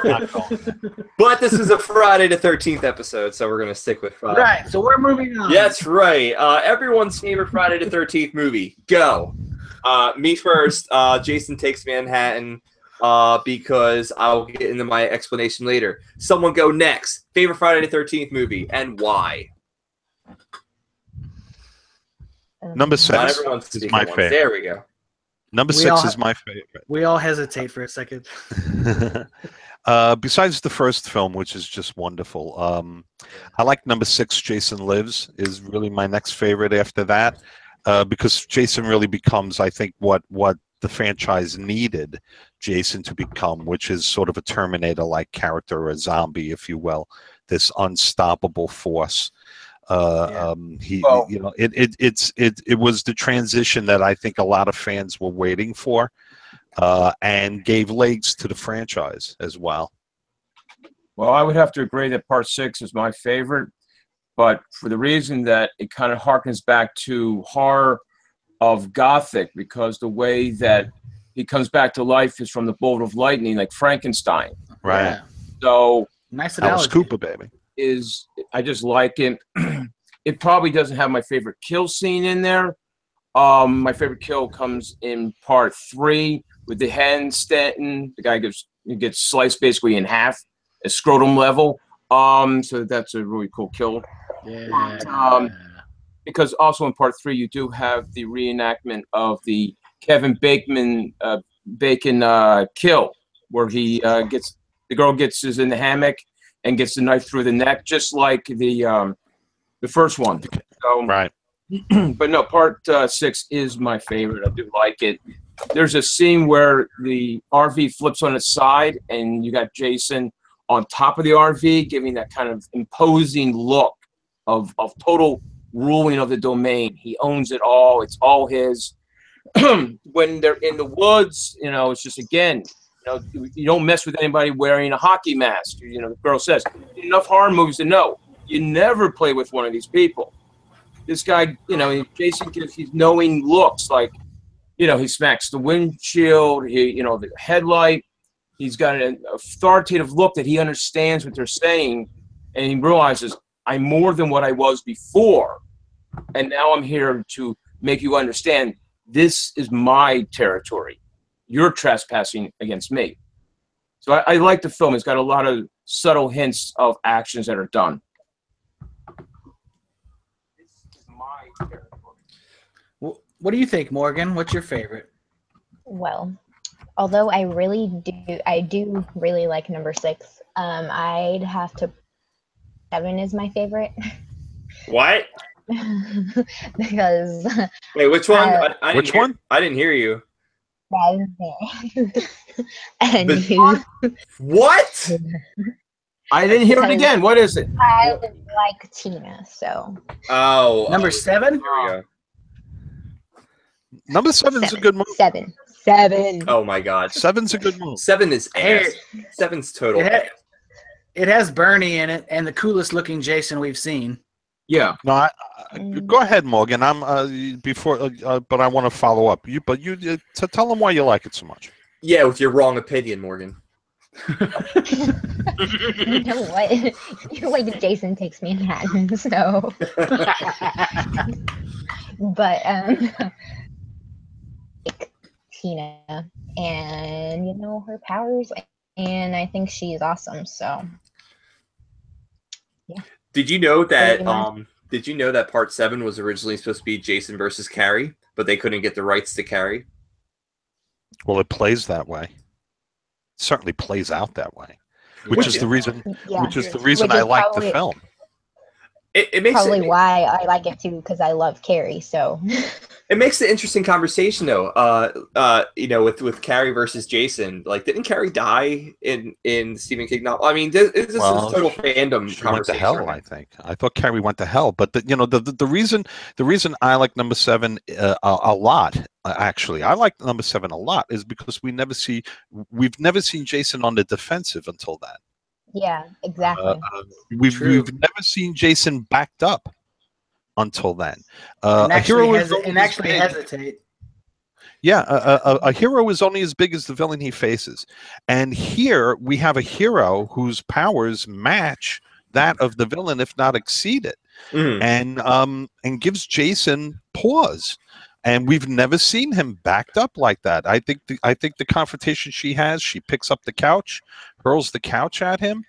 Not going there. But this is a Friday the 13th episode, so we're going to stick with Friday. Right. So we're moving on. Yeah, that's right. Everyone's favorite Friday the 13th movie. Go. Me first. Jason Takes Manhattan. Because I'll get into my explanation later. Someone go next. Favorite Friday the 13th movie and why? Number Not 6 everyone's is speaking my at once. favorite. There we go. Number We 6 all is my favorite. We all hesitate for a second. Besides the first film, which is just wonderful, I like number 6, Jason Lives, is really my next favorite after that, because Jason really becomes, I think, what the franchise needed Jason to become, which is sort of a Terminator-like character, or a zombie, if you will, this unstoppable force. It was the transition that I think a lot of fans were waiting for, and gave legs to the franchise as well. Well, I would have to agree that Part 6 is my favorite, but for the reason that it kind of harkens back to horror of Gothic, because the way that he comes back to life is from the bolt of lightning, like Frankenstein. Right. Yeah. So Nice Alice analogy. Cooper, baby. I just like it. It probably doesn't have my favorite kill scene in there. My favorite kill comes in Part 3 with the handstand. The guy gets sliced basically in half at scrotum level. So that's a really cool kill. Yeah. Because also in Part 3 you do have the reenactment of the Kevin Bacon kill, where he the girl is in the hammock and gets the knife through the neck, just like the first one. So, Right. But no, Part 6 is my favorite. I do like it. There's a scene where the RV flips on its side, and you got Jason on top of the RV, giving that kind of imposing look of total ruling of the domain. He owns it all. It's all his. When they're in the woods, it's just, again, you don't mess with anybody wearing a hockey mask. The girl says, enough horror movies to know you never play with one of these people. This guy, Jason gives these knowing looks, like, he smacks the windshield, the headlight. He's got an authoritative look that he understands what they're saying, and he realizes, I'm more than what I was before, and now I'm here to make you understand this is my territory. You're trespassing against me. So I like the film. It's got a lot of subtle hints of actions that are done. This is my territory. What do you think, Morgan? What's your favorite? Well, although I do really like number 6. I'd have to. 7 is my favorite. What? Because. Wait, which one? Which one? I didn't hear you. And What? I didn't hear it again. What is it? I like Tina, so. Oh. Number 7? Here we go. Number 7 is a good movie. 7. Oh my God. 7's a good movie. 7 is ass. 7's total ass. It has Bernie in it and the coolest looking Jason we've seen. Yeah. No, go ahead, Morgan. I'm but I want to follow up. To tell them why you like it so much. Yeah, with your wrong opinion, Morgan. You know what? You like Jason Takes Manhattan, so. But like Tina, and her powers, and I think she's awesome. So. Yeah. Did you know that Part 7 was originally supposed to be Jason versus Carrie, but they couldn't get the rights to Carrie? Well, it plays that way. It certainly plays out that way, which is the reason. Yeah. Which is the reason I like the film. It makes probably why I like it too, because I love Carrie. So it makes an interesting conversation, though. With Carrie versus Jason, like, didn't Carrie die in Stephen King novel? I mean, this is total fandom she conversation. went to hell, I think. I thought Carrie went to hell, but the reason I like number 7 a lot, actually, I like number 7 a lot, is because we've never seen Jason on the defensive until that. Yeah, exactly. We've never seen Jason backed up until then. And A hero is actually hesitate. Yeah, a hero is only as big as the villain he faces. And here we have a hero whose powers match that of the villain, if not exceed it. And gives Jason pause. And we've never seen him backed up like that. I think the confrontation she has, she picks up the couch, hurls the couch at him.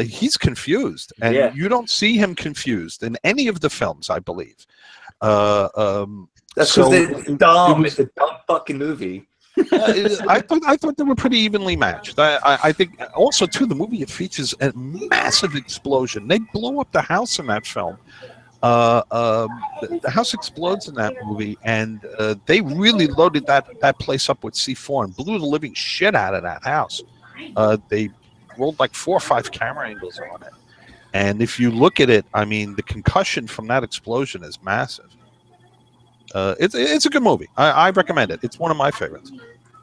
He's confused, and you don't see him confused in any of the films, I believe. That's because it's dumb. It's a dumb fucking movie. I thought they were pretty evenly matched. I think also too the movie, it features a massive explosion. They blow up the house in that film. The house explodes in that movie, and they really loaded that place up with C4 and blew the living shit out of that house. They rolled like 4 or 5 camera angles on it, and if you look at it, I mean, the concussion from that explosion is massive. It's a good movie. I recommend it. It's one of my favorites.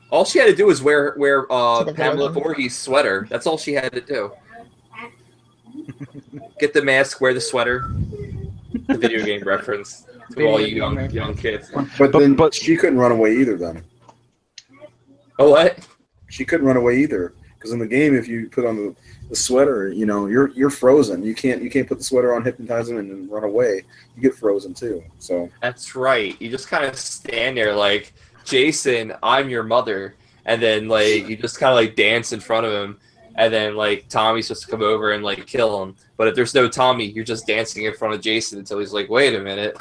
All she had to do was wear Pamela Voorhees' sweater. That's all she had to do. Get the mask, wear the sweater. The video game reference to all you young kids. But she couldn't run away either, then. Oh, what? She couldn't run away either, because in the game, if you put on the sweater, you know, you're frozen. You can't put the sweater on, hypnotize him, and then run away. You get frozen too. So that's right. You just kind of stand there like, Jason, I'm your mother, and then like you just kind of like dance in front of him, and then like Tommy's supposed to come over and like kill him. But if there's no Tommy, you're just dancing in front of Jason until he's like, wait a minute.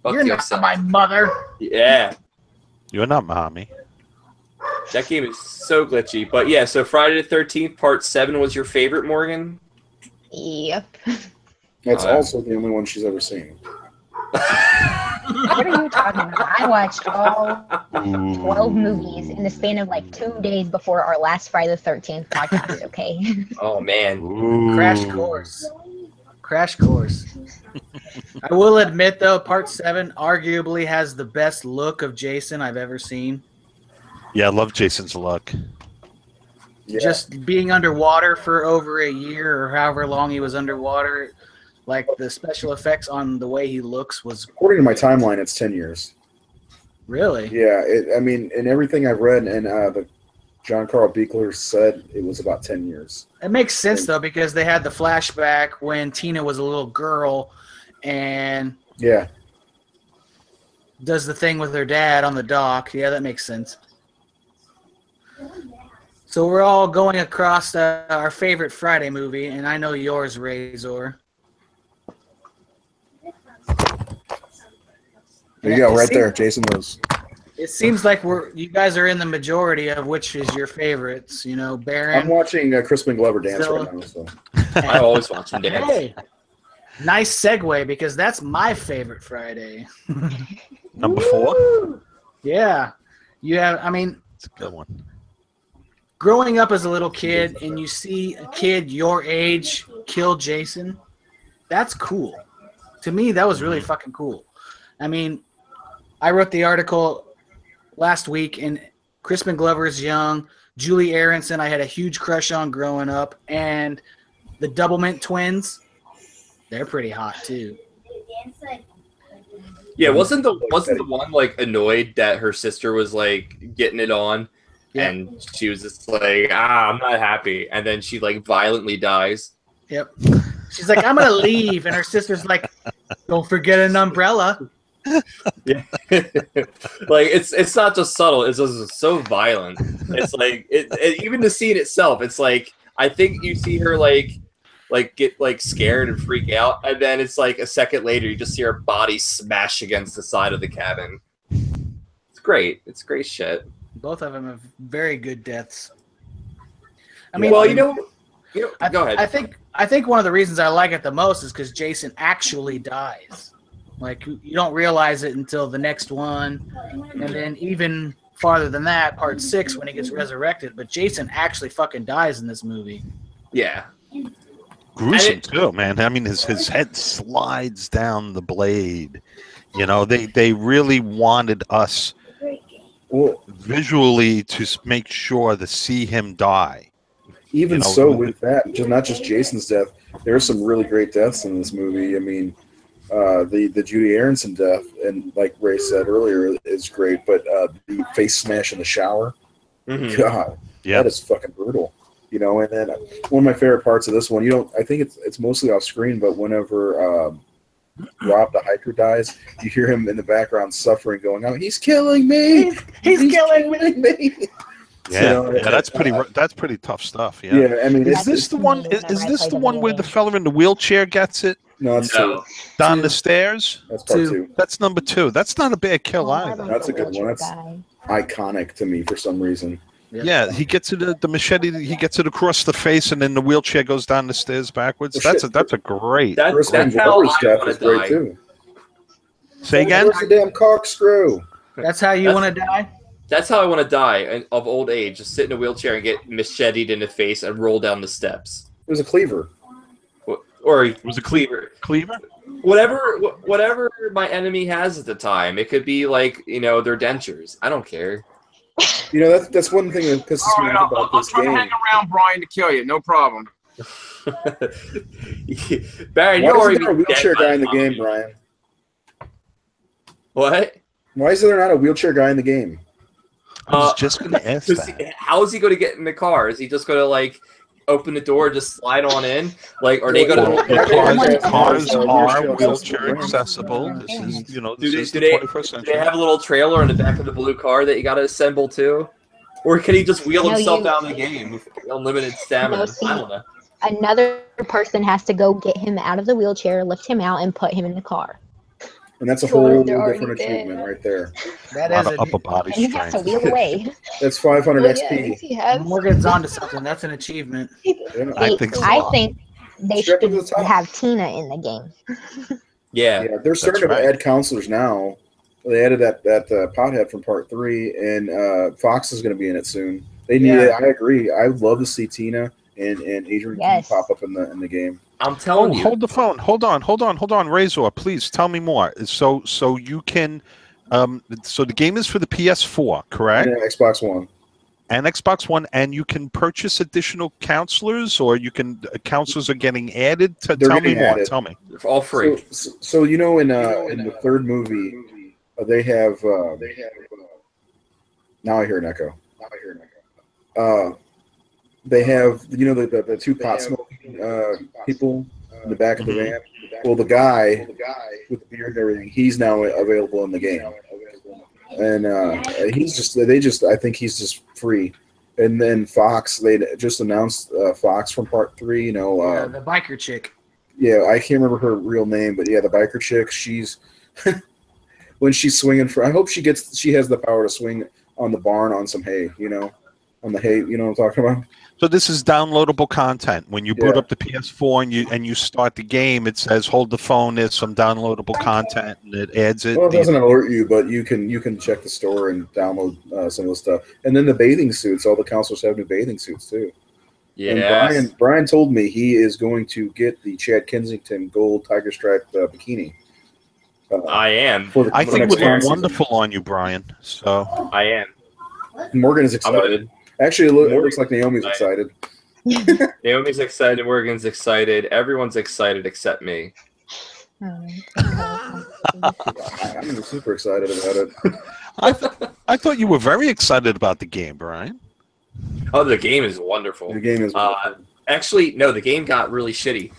You're not my mother. Yeah. You're not mommy. That game is so glitchy. But yeah, so Friday the 13th, Part 7 was your favorite, Morgan? Yep. That's also the only one she's ever seen. What are you talking about? I watched all 12 movies in the span of like 2 days before our last Friday the 13th podcast, okay? Oh, man. Ooh. Crash course. Crash course. I will admit, though, Part 7 arguably has the best look of Jason I've ever seen. Yeah, I love Jason's look. Yeah. Just being underwater for over a year or however long he was underwater, like the special effects on the way he looks was... According to my timeline, it's 10 years. Really? Yeah, I mean, in everything I've read, and the John Carl Buechler said it was about 10 years. It makes sense, though, because they had the flashback when Tina was a little girl and does the thing with her dad on the dock. Yeah, that makes sense. So we're all going across our favorite Friday movie, and I know yours, Razor. There you go, right there. Jason lives. It seems like you guys are in the majority of which is your favorites. You know, Baron. I'm watching Crispin Glover dance right now. So. I always watch him dance. Hey, nice segue, because that's my favorite Friday. Number 4? Yeah. You have, I mean, it's a good one. Growing up as a little kid and you see a kid your age kill Jason, that's cool. To me, that was really fucking cool. I mean, I wrote the article last week, and Crispin Glover's young. Julie Aronson, I had a huge crush on growing up. And the Doublemint twins, they're pretty hot, too. Yeah, wasn't the one like annoyed that her sister was like getting it on? Yeah. And she was just like, I'm not happy. And then she like violently dies. Yep. She's like, I'm going to leave. And her sister's like, don't forget an umbrella. Yeah. Like it's not just subtle. It's just so violent. It's like, even the scene itself, it's like, I think you see her like get like scared and freak out. And then it's like a second later, you just see her body smash against the side of the cabin. It's great. It's great shit. Both of them have very good deaths. I mean, well, you know, go ahead. I think one of the reasons I like it the most is because Jason actually dies. Like, you don't realize it until the next one, and then even farther than that, Part 6 when he gets resurrected. But Jason actually fucking dies in this movie. Yeah. Gruesome too, man. I mean, his head slides down the blade. You know, they really wanted us visually to make sure to see him die. Even so, with that, not just Jason's death, there are some really great deaths in this movie. I mean, the Judy Aronson death, and like Ray said earlier, is great. But the face smash in the shower, God, that is fucking brutal. You know, and then one of my favorite parts of this one, I think it's mostly off screen, but whenever Rob the hiker dies, you hear him in the background suffering, going, "Oh, he's killing me! He's killing me!" Yeah, that's pretty tough stuff. Yeah. Yeah, I mean, is this the one? Is this the one where the fella in the wheelchair gets it? No, it's two. Down the stairs. That's part two. That's number 2. That's not a bad kill either. That's a good one. That's iconic to me for some reason. Yeah, he gets it the machete. He gets it across the face, and then the wheelchair goes down the stairs backwards. That's a great. That's how death is great too. Say again. Where's the damn corkscrew? That's how you want to die. That's how I want to die of old age. Just sit in a wheelchair and get macheted in the face and roll down the steps. It was a cleaver. Or it was a cleaver. Cleaver? Whatever my enemy has at the time. It could be like, their dentures. I don't care. That's one thing that pisses me off about this game. I'll hang around Brian to kill you. No problem. Baron, Why isn't there a wheelchair guy in the game, Brian? What? Why is there not a wheelchair guy in the game? I was just going to ask that. How is he going to get in the car? Is he just going to open the door, just slide on in? Are they going to? Cars are wheelchair accessible. This is, this is the 21st century. Do they have a little trailer in the back of the blue car that you got to assemble too? Or can he just wheel himself down the game with unlimited stamina? I don't know. Another person has to go get him out of the wheelchair, lift him out, and put him in the car. And that's a whole different achievement right there. That a lot is of upper body and he has to wheel away. That's 500 XP. Morgan's onto something. That's an achievement. I think so. I think they should have Tina in the game. Yeah, they're starting to add counselors now. They added that pothead from part 3, and Fox is going to be in it soon. They need it. I agree. I would love to see Tina and Adrian King pop up in the game. I'm telling you. Hold the phone. Hold on, Razor. Please tell me more. So you can. So the game is for the PS4, correct? Yeah, Xbox One. And Xbox One, and you can purchase additional counselors, or counselors are getting added. Tell me more. Tell me. They're all free. So in the third movie, they have. Now I hear an echo. They have the two pot smoking people in the back of the van. Well, the guy with the beard and everything, he's now available in the game, and I think he's just free. And then Fox, they just announced Fox from part 3. The biker chick. Yeah, I can't remember her real name, but yeah, the biker chick. She's when she's swinging I hope she has the power to swing on the barn on some hay. On the hay. You know what I'm talking about? So this is downloadable content. When you boot up the PS4 and you start the game, it says hold the phone. There's some downloadable content, and it adds it. Well, it doesn't alert you, but you can check the store and download some of the stuff. And then the bathing suits. All the counselors have new bathing suits too. Yeah. And Brian told me he is going to get the Chad Kensington gold tiger stripe bikini. I am. I think it would look wonderful on you, Brian. So I am. Morgan is excited. Actually, it looks like Naomi's excited. Naomi's excited. Morgan's excited. Everyone's excited except me. I'm super excited about it. I thought you were very excited about the game, Brian. Oh, the game is wonderful. The game is wonderful. Actually, no, the game got really shitty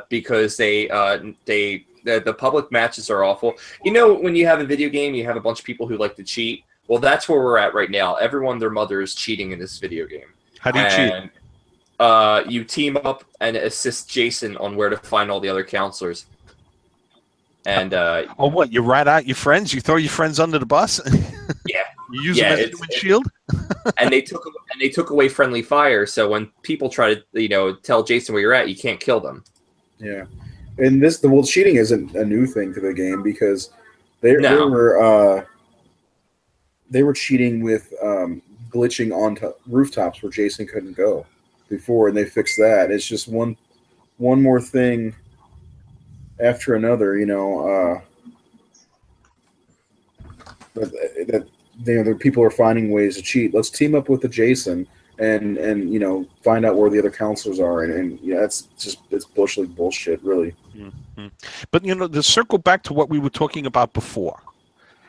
because the public matches are awful. When you have a video game, you have a bunch of people who like to cheat. Well, that's where we're at right now. Everyone, their mother is cheating in this video game. How do you cheat? You team up and assist Jason on where to find all the other counselors. And what? You rat out your friends? You throw your friends under the bus? Yeah. You use them as a human shield? and they took away friendly fire. So when people try to tell Jason where you're at, you can't kill them. Yeah, and cheating isn't a new thing to the game because they were cheating with glitching onto rooftops where Jason couldn't go before, and they fixed that. It's just one more thing after another, that people are finding ways to cheat. Let's team up with the Jason and find out where the other counselors are, and that's just it's bullshit, really. But to circle back to what we were talking about before,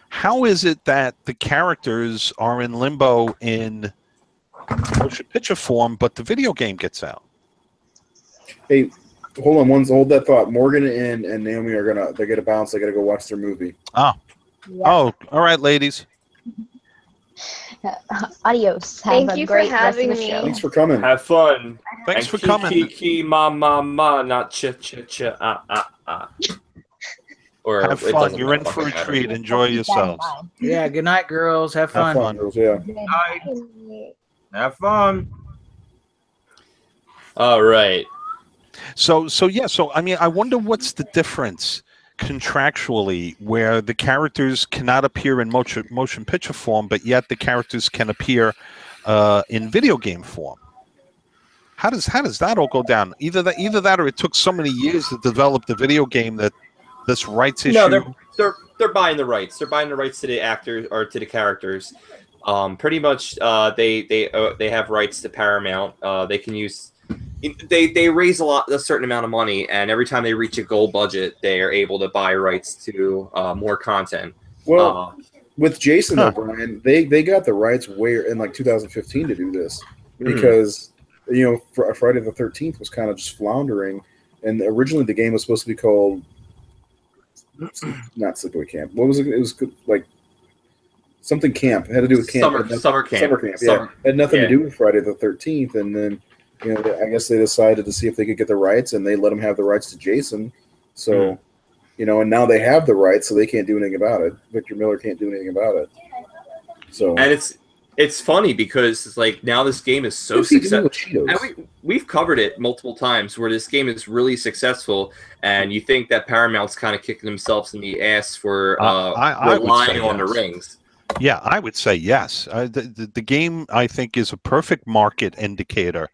how is it that the characters are in limbo in motion picture form, but the video game gets out? Hey, hold on, hold that thought. Morgan and Naomi they're gonna bounce. They gotta go watch their movie. Oh, all right, ladies. Adios. Thank you for having me. Thanks for coming. Have fun. Thanks and for coming. Kiki, ma, not cha. Or have fun. You're in for a treat. Enjoy yourselves. Yeah. Good night, girls. Have fun. Have fun, girls. Yeah. Night. Have fun. All right. So I mean, I wonder what's the difference contractually where the characters cannot appear in motion picture form, but yet the characters can appear in video game form. How does that all go down? Either that or it took so many years to develop the video game that this rights issue. No, they're buying the rights. They're buying the rights to the actors or to the characters. Pretty much, they have rights to Paramount. They can use. They raise a certain amount of money, and every time they reach a goal budget, they are able to buy rights to more content. Well, with Jason O'Brien, they got the rights way in like 2015 to do this because Friday the 13th was kind of just floundering, and originally the game was supposed to be called not Sleepaway Camp. What was it? It was like something camp. It had to do with camp. Summer camp. Summer camp. Yeah, it had nothing to do with Friday the 13th, and then. I guess they decided to see if they could get the rights, and they let them have the rights to Jason. So, and now they have the rights, so they can't do anything about it. Victor Miller can't do anything about it. So, and it's funny because it's like now this game is so successful, and we've covered it multiple times where this game is really successful, and you think that Paramount's kind of kicking themselves in the ass for relying on the rings. Yeah, I would say yes. The game, I think, is a perfect market indicator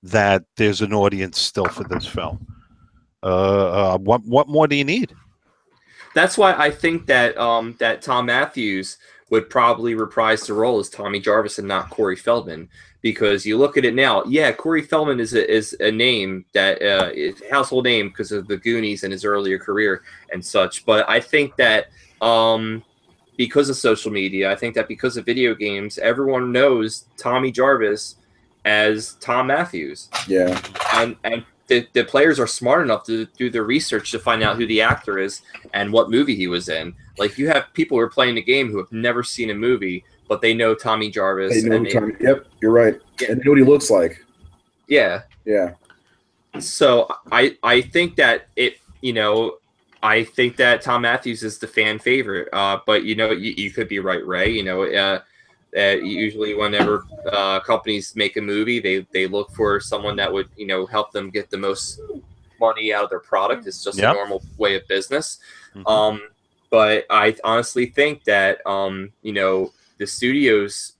that there's an audience still for this film. What more do you need? That's why I think that that Tom Matthews would probably reprise the role as Tommy Jarvis and not Corey Feldman, because you look at it now. Yeah, Corey Feldman is a name that is a household name because of the Goonies and his earlier career and such. But I think that because of social media, I think that because of video games, everyone knows Tommy Jarvis as Tom Matthews. Yeah. And the players are smart enough to do their research to find out who the actor is and what movie he was in. Like, you have people who are playing the game who have never seen a movie, but they know Tommy Jarvis. Yep, you're right. Yeah. And they know what he looks like. Yeah. Yeah. So I think that I think that Tom Matthews is the fan favorite. But you could be right, Ray. Usually whenever companies make a movie, they look for someone that would help them get the most money out of their product. It's just a normal way of business. But I honestly think that the studios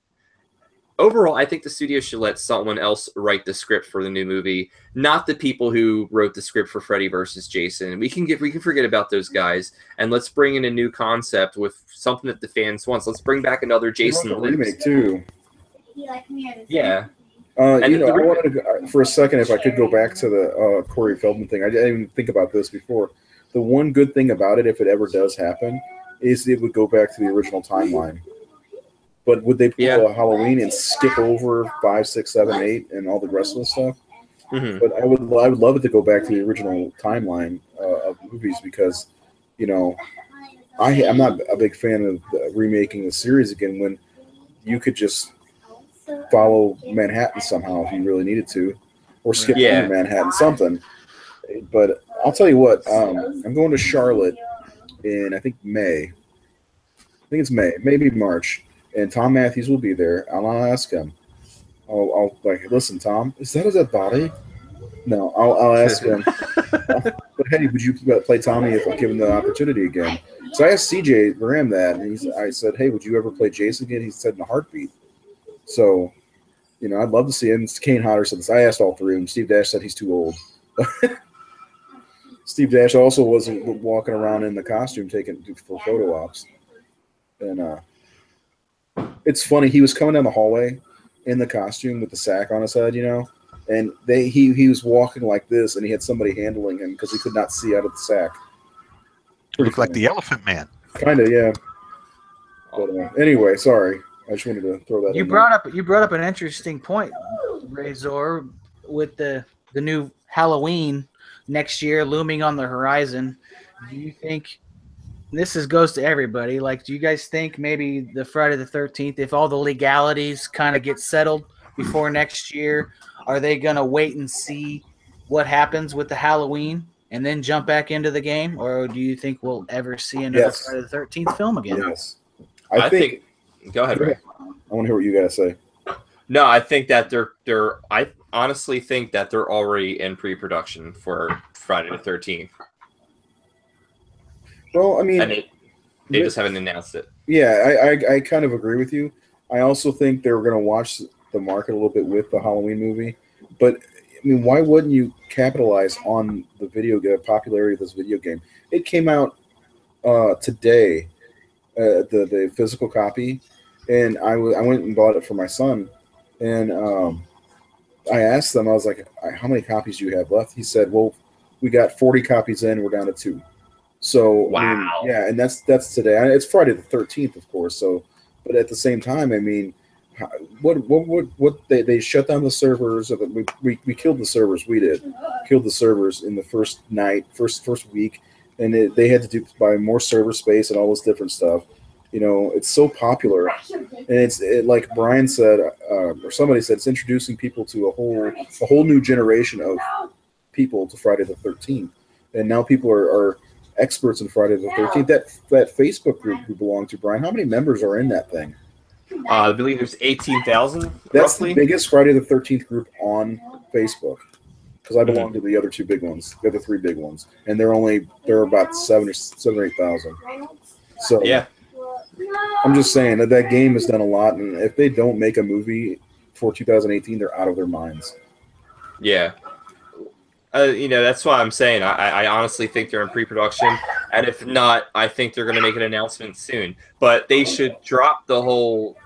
overall, I think the studio should let someone else write the script for the new movie, not the people who wrote the script for Freddy versus Jason. We can forget about those guys, and let's bring in a new concept with something that the fans want. Let's bring back another Jason remake too. Yeah. I wanted to for a second, if I could go back to the Corey Feldman thing. I didn't even think about this before. The one good thing about it, if it ever does happen, is it would go back to the original timeline. But would they pull a Halloween and skip over 5, 6, 7, 8, and all the rest of the stuff? But I would love it to go back to the original timeline of movies because, I'm not a big fan of remaking the series again when you could just follow Manhattan somehow if you really needed to, or skip over Manhattan, something. But I'll tell you what, I'm going to Charlotte in I think May. I think it's May, maybe March. And Tom Matthews will be there. I'll ask him. I'll like, listen, Tom, is that a dead body? No, I'll ask him. But hey, would you play Tommy if I'm given the opportunity again? So I asked CJ Graham that, and I said, hey, would you ever play Jason again? He said in a heartbeat. So, I'd love to see him. Kane Hodder said this. I asked all three of them. Steve Dash said he's too old. Steve Dash also wasn't walking around in the costume for photo ops. And it's funny. He was coming down the hallway in the costume with the sack on his head, and he was walking like this, and he had somebody handling him because he could not see out of the sack. Look like the Elephant Man. Kind of, yeah. But anyway, sorry. I just wanted to throw that. You brought up an interesting point, Razor, with the new Halloween next year looming on the horizon. Do you think goes to everybody? Like, do you guys think maybe the Friday the 13th, if all the legalities kind of get settled before next year, are they gonna wait and see what happens with the Halloween and then jump back into the game, or do you think we'll ever see another Friday the 13th film again? Yes, I think. Go ahead, Ray. I want to hear what you guys say. No, I think that they're. I honestly think that they're already in pre-production for Friday the 13th. Well, I mean, and they just haven't announced it. Yeah, I kind of agree with you. I also think they're going to watch the market a little bit with the Halloween movie, but I mean, why wouldn't you capitalize on the popularity of this video game? It came out today, the physical copy, and I went and bought it for my son, and I asked them, I was like, how many copies do you have left? He said, well, we got 40 copies in, we're down to 2. So wow, I mean, yeah, and that's today. It's Friday the 13th, of course. So, but at the same time, I mean, what they shut down the servers? We killed the servers. We did killed the servers in the first night, first week, and they had to buy more server space and all this different stuff. You know, it's so popular, and it's like Brian said, or somebody said, it's introducing people to a whole new generation of people to Friday the 13th, and now people are experts in Friday the 13th. That Facebook group we belong to, Brian, how many members are in that thing? I believe there's 18,000. That's roughly the biggest Friday the 13th group on Facebook, because I belong to the other 2 big ones, the other 3 big ones, and they're about 7 or 8,000. So yeah, I'm just saying that game has done a lot, and if they don't make a movie for 2018, they're out of their minds. Yeah. You know, that's why I'm saying I honestly think they're in pre-production, and if not, I think they're going to make an announcement soon. But they should drop the whole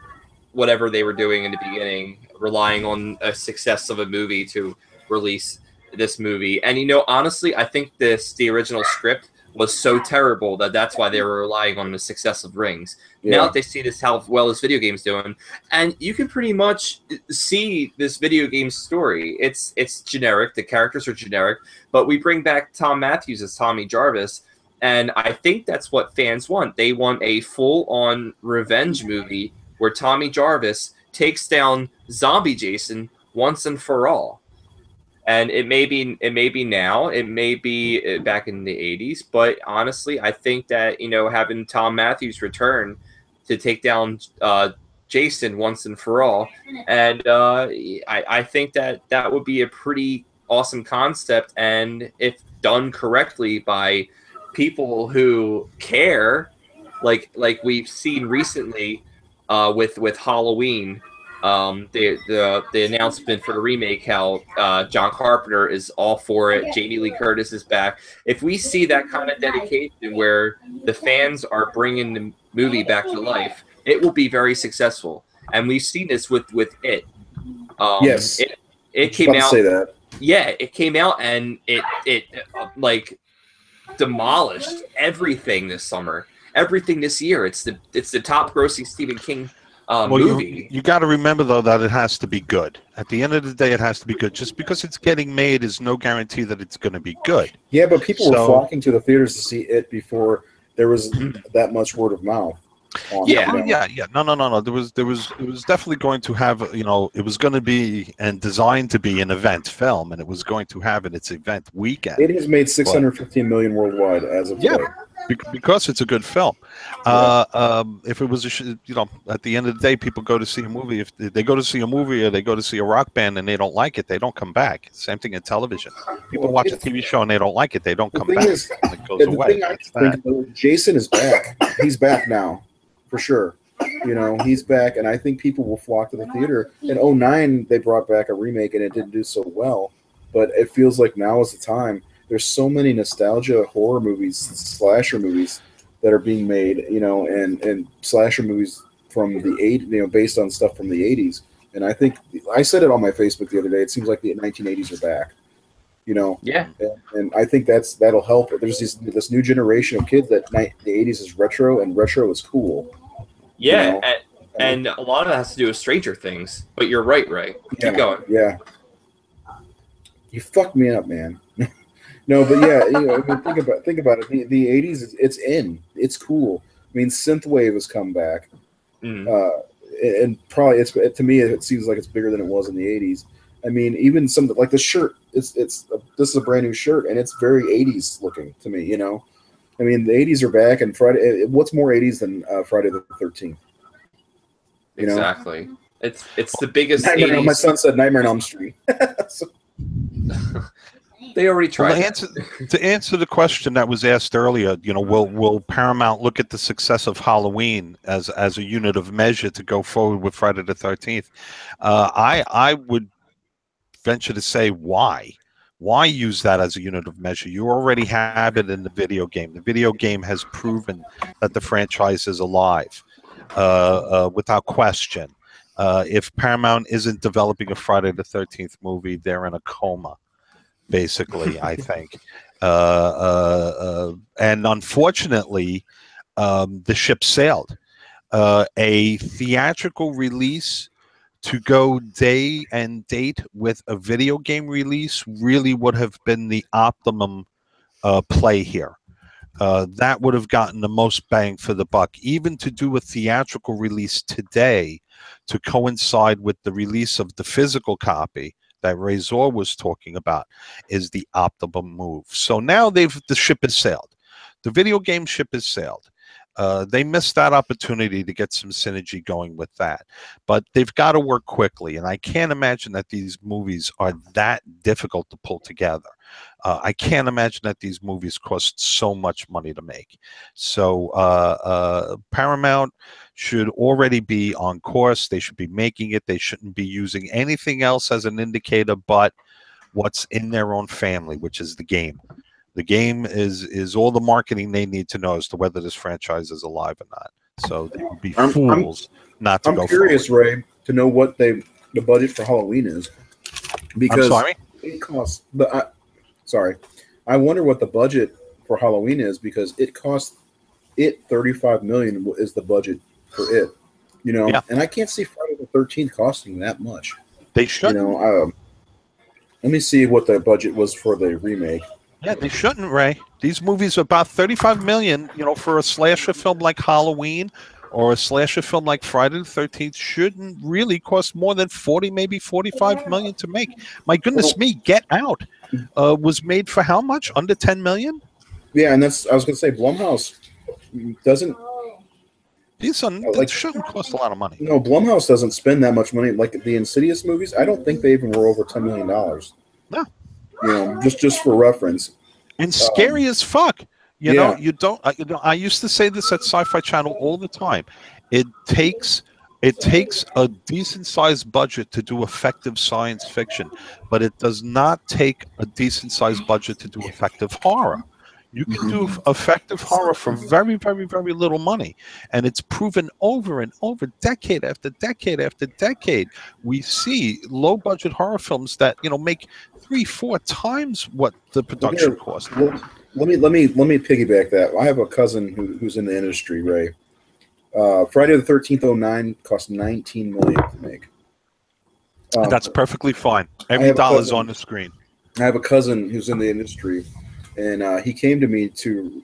whatever they were doing in the beginning, relying on a success of a movie to release this movie. And you know, honestly, I think the original script was so terrible that's why they were relying on the success of Rings. Yeah. Now that they see this, how well this video game's doing, and you can pretty much see this video game story. It's generic. The characters are generic, but we bring back Tom Matthews as Tommy Jarvis, and I think that's what fans want. They want a full-on revenge movie where Tommy Jarvis takes down zombie Jason once and for all. And it may be now, it may be back in the 80s, but honestly, I think that, you know, having Tom Matthews return to take down Jason once and for all, and I think that would be a pretty awesome concept, and if done correctly by people who care, like we've seen recently with Halloween. The announcement for the remake, how John Carpenter is all for it, Jamie Lee Curtis is back. If we see that kind of dedication where the fans are bringing the movie back to life, it will be very successful. And we've seen this with it. Yes, it came out. Say that. Yeah, it came out and it like demolished everything this summer, everything this year. It's the top grossing Stephen King movie. You got to remember, though, that it has to be good. At the end of the day, it has to be good. Just because it's getting made is no guarantee that it's going to be good. Yeah, but people were flocking to the theaters to see it before there was that much word of mouth. No. There was definitely going to have, you know, it was going to be and designed to be an event film, and it was going to have its event weekend. It has made $615 million worldwide as of today. Because it's a good film. If it was, at the end of the day, people go to see a movie. If they go to see a movie or they go to see a rock band and they don't like it, they don't come back. Same thing in television. People watch a TV show and they don't like it, they don't come back. It goes away. Jason is back. He's back now, for sure. You know, he's back, and I think people will flock to the theater. In 2009, they brought back a remake, and it didn't do so well. But it feels like now is the time. There's so many nostalgia horror movies, slasher movies that are being made, you know, and slasher movies from the 80s, you know, based on stuff from the 80s And I think I said it on my Facebook the other day. It seems like the 1980s are back. You know, Yeah. and I think that'll help. There's this new generation of kids that the 80s is retro, and retro is cool. Yeah, You know? and a lot of that has to do with Stranger Things. But you're right, Ray. Keep going. Yeah. You fucked me up, man. No, but yeah, you know, I mean, think about it. The 80s, it's in. It's cool. I mean, synthwave has come back. And probably to me, it seems like it's bigger than it was in the 80s. I mean, even something like the shirt. This is a brand new shirt, and it's very 80s looking to me. You know, I mean, the 80s are back, and Friday. What's more 80s than Friday the 13th? You know? Exactly. It's the biggest. Nightmare, 80s. my son said Nightmare on Elm Street. They already tried. Well, to answer the question that was asked earlier, you know, will Paramount look at the success of Halloween as a unit of measure to go forward with Friday the 13th? I would venture to say why. Why use that as a unit of measure? You already have it in the video game. The video game has proven that the franchise is alive, without question. If Paramount isn't developing a Friday the 13th movie, they're in a coma, basically, I think. And unfortunately, the ship sailed. A theatrical release to go day and date with a video game release really would have been the optimum play here. That would have gotten the most bang for the buck. Even to do a theatrical release today to coincide with the release of the physical copy that Razor was talking about is the optimum move. So now the ship has sailed. The video game ship has sailed. They missed that opportunity to get some synergy going with that. But they've got to work quickly, and I can't imagine that these movies are that difficult to pull together. I can't imagine that these movies cost so much money to make. So Paramount should already be on course. They should be making it. They shouldn't be using anything else as an indicator but what's in their own family, which is the game. The game is all the marketing they need to know as to whether this franchise is alive or not. So they would be fools not to go. I'm curious, Ray, to know what the budget for Halloween is. Because I'm sorry? it costs. I wonder what the budget for Halloween is, because it costs $35 million is the budget for it. You know, Yeah. and I can't see Friday the 13th costing that much. They should. You know, let me see what the budget was for the remake. Yeah, they shouldn't, Ray. These movies are about $35 million, you know, for a slasher film like Halloween or a slasher film like Friday the 13th shouldn't really cost more than 40, maybe $45 million to make. My goodness me, Get Out was made for how much? Under $10 million? Yeah, and I was going to say, Blumhouse doesn't. These shouldn't cost a lot of money. No, Blumhouse doesn't spend that much money. Like the Insidious movies, I don't think they even were over $10 million. No. You know, just for reference. And scary as fuck. You know, you don't. I used to say this at Sci-Fi Channel all the time. It takes a decent sized budget to do effective science fiction, but it does not take a decent sized budget to do effective horror. You can do effective horror for very, very, very little money. And it's proven over and over, decade after decade after decade. We see low-budget horror films that, you know, make 3-4 times what the production cost. Well, let me piggyback that. I have a cousin who's in the industry, Ray. Friday the 13th 09 cost $19 million to make. That's perfectly fine. Every dollar's on the screen. I have a cousin who's in the industry, and he came to me to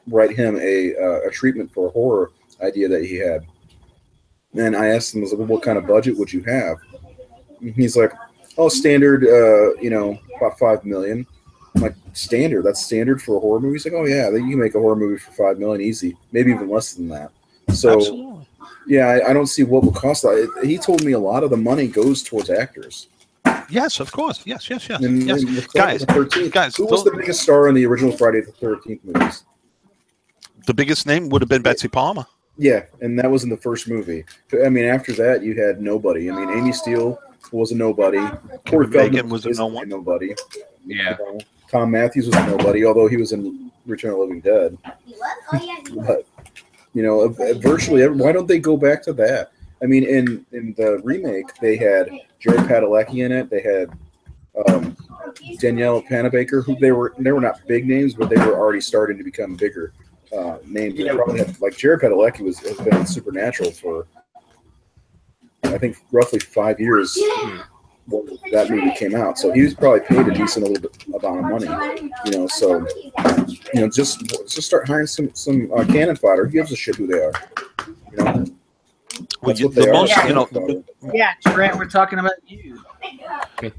write him a treatment for a horror idea that he had. And I asked him, I was like, well, what kind of budget would you have? And he's like, oh, standard, you know, about $5 million. I'm like, standard? That's standard for a horror movie? He's like, oh, yeah, you can make a horror movie for $5 million easy, maybe even less than that. So, absolutely. Yeah, I don't see what would cost that. He told me a lot of the money goes towards actors. Yes, of course. Yes. And Guys, who was the biggest star in the original Friday the 13th movies? The biggest name would have been Betsy Palmer. Yeah, and that was in the first movie. I mean, after that, you had nobody. I mean, Amy Steele was a nobody. Corey Feldman was a nobody. Yeah. You know, Tom Matthews was a nobody, although he was in Return of the Living Dead. But, you know, virtually, why don't they go back to that? I mean, in the remake, they had Jared Padalecki in it. They had Danielle Panabaker, who they were not big names, but they were already starting to become bigger names. They probably had, like, Jared Padalecki has been in Supernatural for, I think, roughly 5 years when that movie came out. So he was probably paid a decent little bit amount of money, you know. So, you know, just start hiring some cannon fodder. Who gives a shit who they are? You know. Well, That's what they are. you know, Yeah, Trent, we're talking about you.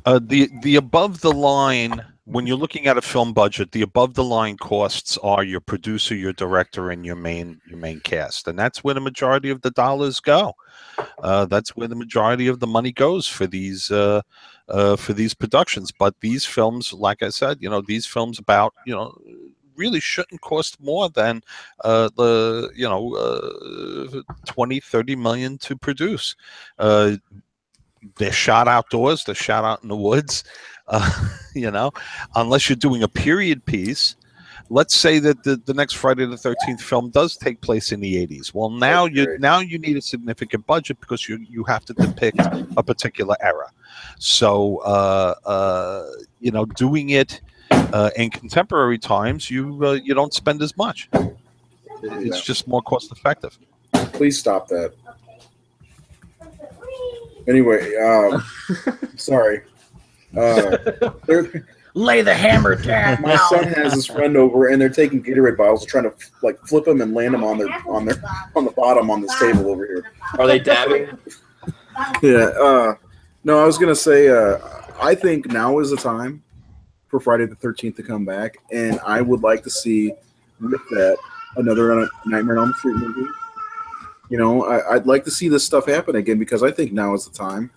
the above the line, when you're looking at a film budget, the above the line costs are your producer, your director, and your main cast, and that's where the majority of the dollars go. That's where the majority of the money goes for these productions. But these films, like I said, you know, these films about, you know, really shouldn't cost more than the 20-30 million to produce. They're shot outdoors, they're shot out in the woods, you know, unless you're doing a period piece. Let's say that the next Friday the 13th film does take place in the 80s. Well, now you need a significant budget because you have to depict a particular era. So you know, doing it in contemporary times, you don't spend as much. It's just more cost effective. Please stop that. Anyway, sorry. Lay the hammer down. My son has his friend over, and they're taking Gatorade bottles, trying to like flip them and land them on the bottom on this table over here. Are they dabbing? Yeah. No, I was gonna say, I think now is the time for Friday the 13th to come back, and I would like to see with that another Nightmare on Elm Street movie. You know, I'd like to see this stuff happen again because I think now is the time.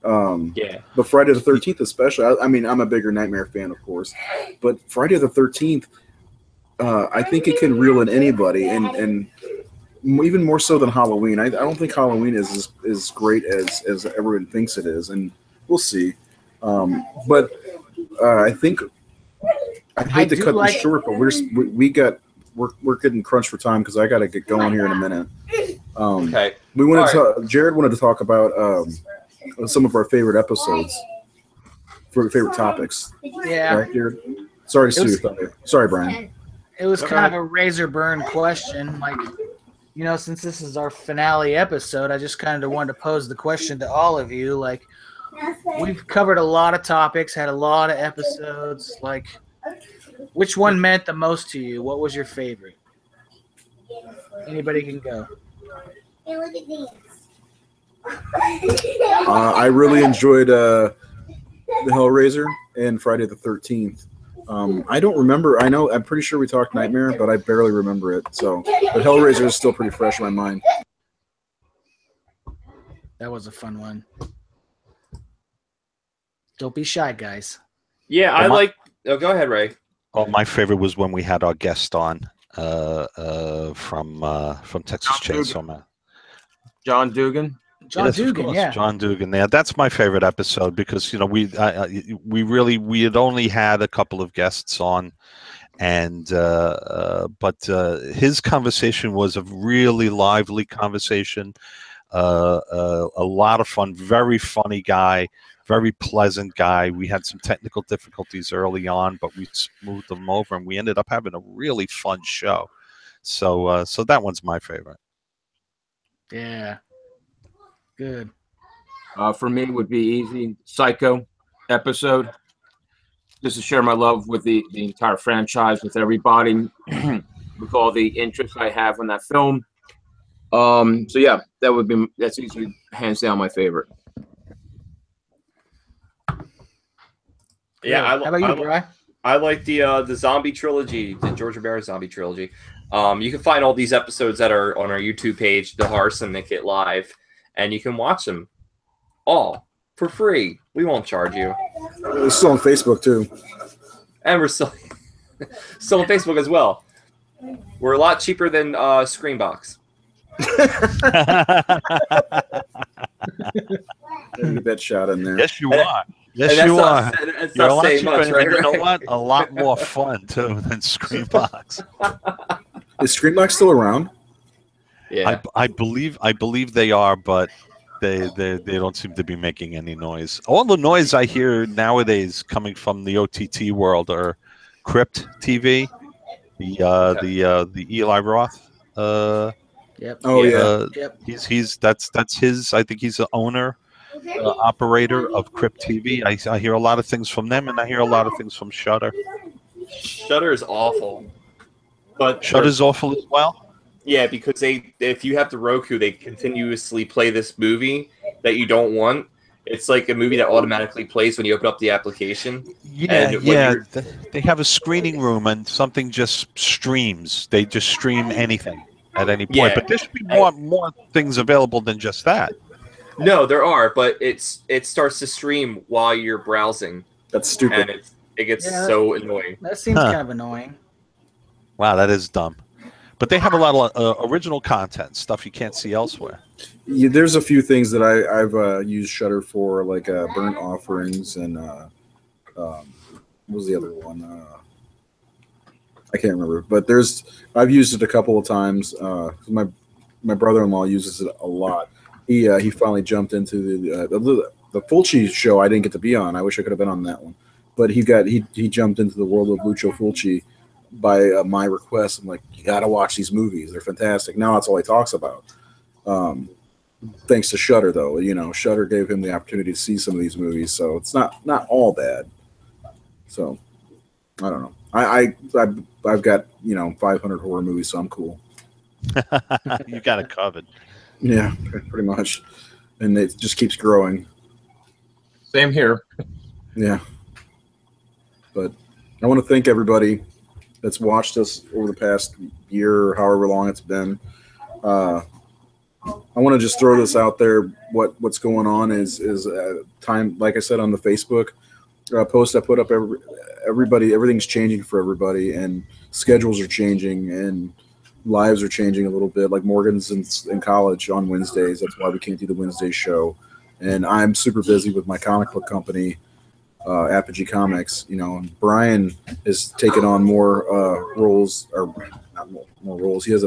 Yeah. But Friday the 13th especially, I mean, I'm a bigger Nightmare fan, of course, but Friday the 13th, I think it can reel in anybody, and even more so than Halloween. I don't think Halloween is as great as everyone thinks it is, and we'll see. But I think I'd hate to cut this short, but we're getting crunched for time because I got to get going here in a minute. Okay. Jared wanted to talk about some of our favorite episodes, for favorite topics. Yeah. Right, Jared? Sorry to see your thunder. Sorry, Brian. It was kind of a razor burn question. Like, you know, since this is our finale episode, I just kind of wanted to pose the question to all of you. Like, we've covered a lot of topics, had a lot of episodes. Like, which one meant the most to you? What was your favorite? Anybody can go. I really enjoyed the Hellraiser and Friday the 13th. I don't remember. I'm pretty sure we talked Nightmare, but I barely remember it. So, but Hellraiser is still pretty fresh in my mind. That was a fun one. Don't be shy, guys. Yeah, I like. Oh, go ahead, Ray. Oh, my favorite was when we had our guest on from Texas Chainsaw Man. John Dugan. John Dugan, yeah. John Dugan. Yeah, that's my favorite episode because, you know, we had only had a couple of guests on, and but his conversation was a really lively conversation. A lot of fun. Very funny guy. Very pleasant guy. We had some technical difficulties early on, but we smoothed them over, and we ended up having a really fun show. So that one's my favorite. Yeah. Good. For me, would be easy. Psycho episode. Just to share my love with the entire franchise, with everybody, with all the interest I have in that film. So yeah, that's easily hands down my favorite. Yeah, how about you, Bri? I like the zombie trilogy, the George Romero zombie trilogy. You can find all these episodes that are on our YouTube page, The Horse and Nick It Live, and you can watch them all for free. We won't charge you. We're still on Facebook too, and we're still on Facebook as well. We're a lot cheaper than Screenbox. Get that shot in there. Yes, you are. Yes, you are. You're a lot cheaper, right? You know what? A lot more fun too than Screenbox. Is Screenbox still around? Yeah. I believe they are, but they don't seem to be making any noise. All the noise I hear nowadays coming from the OTT world are Crypt TV, the Eli Roth. Yep. Oh yeah. Yep. That's his. I think he's the owner, operator of Crypt TV. I hear a lot of things from them, and I hear a lot of things from Shudder. Shudder is awful, but Shudder's awful as well. yeah, because if you have the Roku, they continuously play this movie that you don't want. It's like a movie that automatically plays when you open up the application. Yeah, And when yeah. you're- They have a screening room, and something just streams. They just stream anything at any point. Yeah. But there should be more things available than just that. No, there are, but it starts to stream while you're browsing, That's stupid. and it gets Yeah. so annoying. That seems kind of annoying. Wow, that is dumb. But they have a lot of original content, stuff you can't see elsewhere. Yeah, there's a few things that I've used Shudder for, like Burnt Offerings and what was the other one? I can't remember. But I've used it a couple of times. My brother-in-law uses it a lot. He finally jumped into the Fulci show. I didn't get to be on. I wish I could have been on that one. But he jumped into the world of Lucio Fulci by my request. I'm like, you got to watch these movies. They're fantastic. Now that's all he talks about. Thanks to Shudder, though, Shudder gave him the opportunity to see some of these movies, so it's not all bad. So I don't know. I've got 500 horror movies, so I'm cool. You got it covered. Yeah, pretty much, and it just keeps growing. Same here. Yeah, but I want to thank everybody that's watched us over the past year or however long it's been. I want to just throw this out there. What's going on is time, like I said on the Facebook post I put up. Everything's changing for everybody, and schedules are changing, and lives are changing a little bit. Like Morgan's in college on Wednesdays. That's why we can't do the Wednesday show. And I'm super busy with my comic book company, Apogee Comics. And Brian is taking on more roles, or not more roles. He's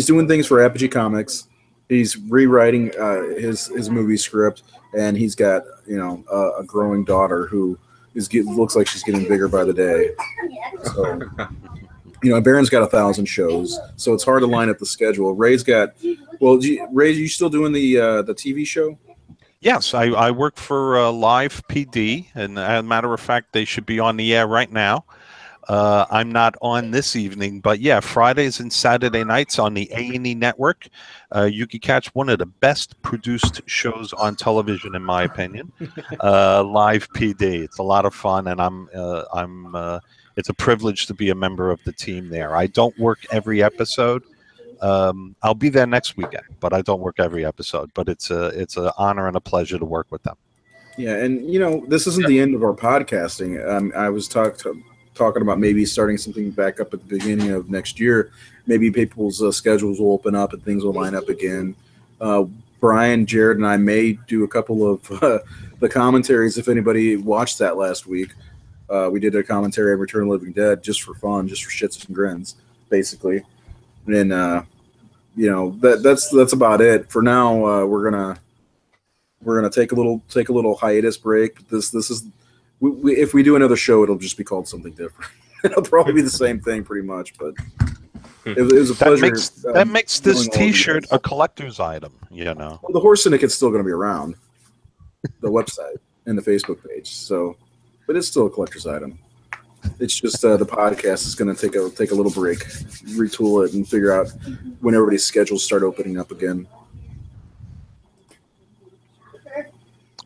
doing things for Apogee Comics. He's rewriting his movie script, and he's got a growing daughter who looks like she's getting bigger by the day. So Baron's got 1,000 shows, so it's hard to line up the schedule. Ray's got Ray, you still doing the TV show? Yes, I work for Live PD, and as a matter of fact, they should be on the air right now. I'm not on this evening, but yeah, Fridays and Saturday nights on the A&E network. You can catch one of the best produced shows on television, in my opinion. Live PD. It's a lot of fun, and it's a privilege to be a member of the team there. I don't work every episode. I'll be there next weekend, but I don't work every episode. But it's an honor and a pleasure to work with them. Yeah, and this isn't the end of our podcasting. I was talking about maybe starting something back up at the beginning of next year. Maybe people's schedules will open up and things will line up again. Brian, Jared, and I may do a couple of the commentaries. If anybody watched that last week, we did a commentary on Return of the Living Dead just for fun, just for shits and grins, basically. And that's about it for now. We're gonna take a little hiatus break. This is. If we do another show, it'll just be called something different. It'll probably be the same thing, pretty much. But it was a pleasure. That makes this T-shirt a collector's item. Well, the Horse Syndicate's still going to be around, the website and the Facebook page. So, but it's still a collector's item. It's just the podcast is going to take a little break, retool it, and figure out when everybody's schedules start opening up again.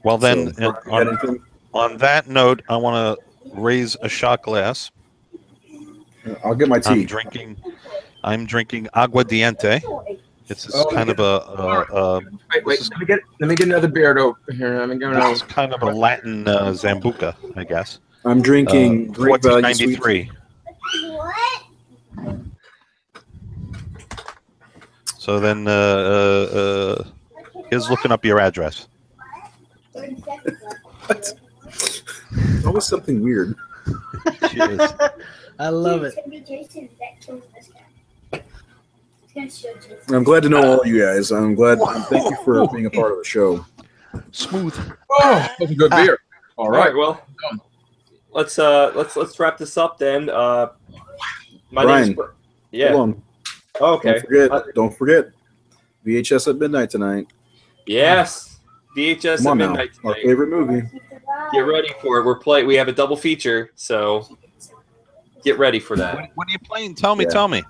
Well, then. So, on that note, I want to raise a shot glass. I'll get my tea. I'm drinking aguardiente. It's kind of a. Wait. Let me get another beer over here. It's kind of a Latin Zambuca, I guess. I'm drinking Great Value $14.93. So then, here's looking up your address. What? Always something weird. Cheers. I love it. I'm glad to know all you guys. I'm glad. Thank you for being a part of the show. Smooth. Oh, that's a good beer. All All right. right, well, let's wrap this up then. My Brian, name's yeah. Hold on. Okay. Don't forget. VHS at midnight tonight. Yes. VHS Come on at now. midnight Our tonight. favorite movie. Get ready for it. We have a double feature, so get ready for that. What are you playing? Tell me. Yeah. Tell me.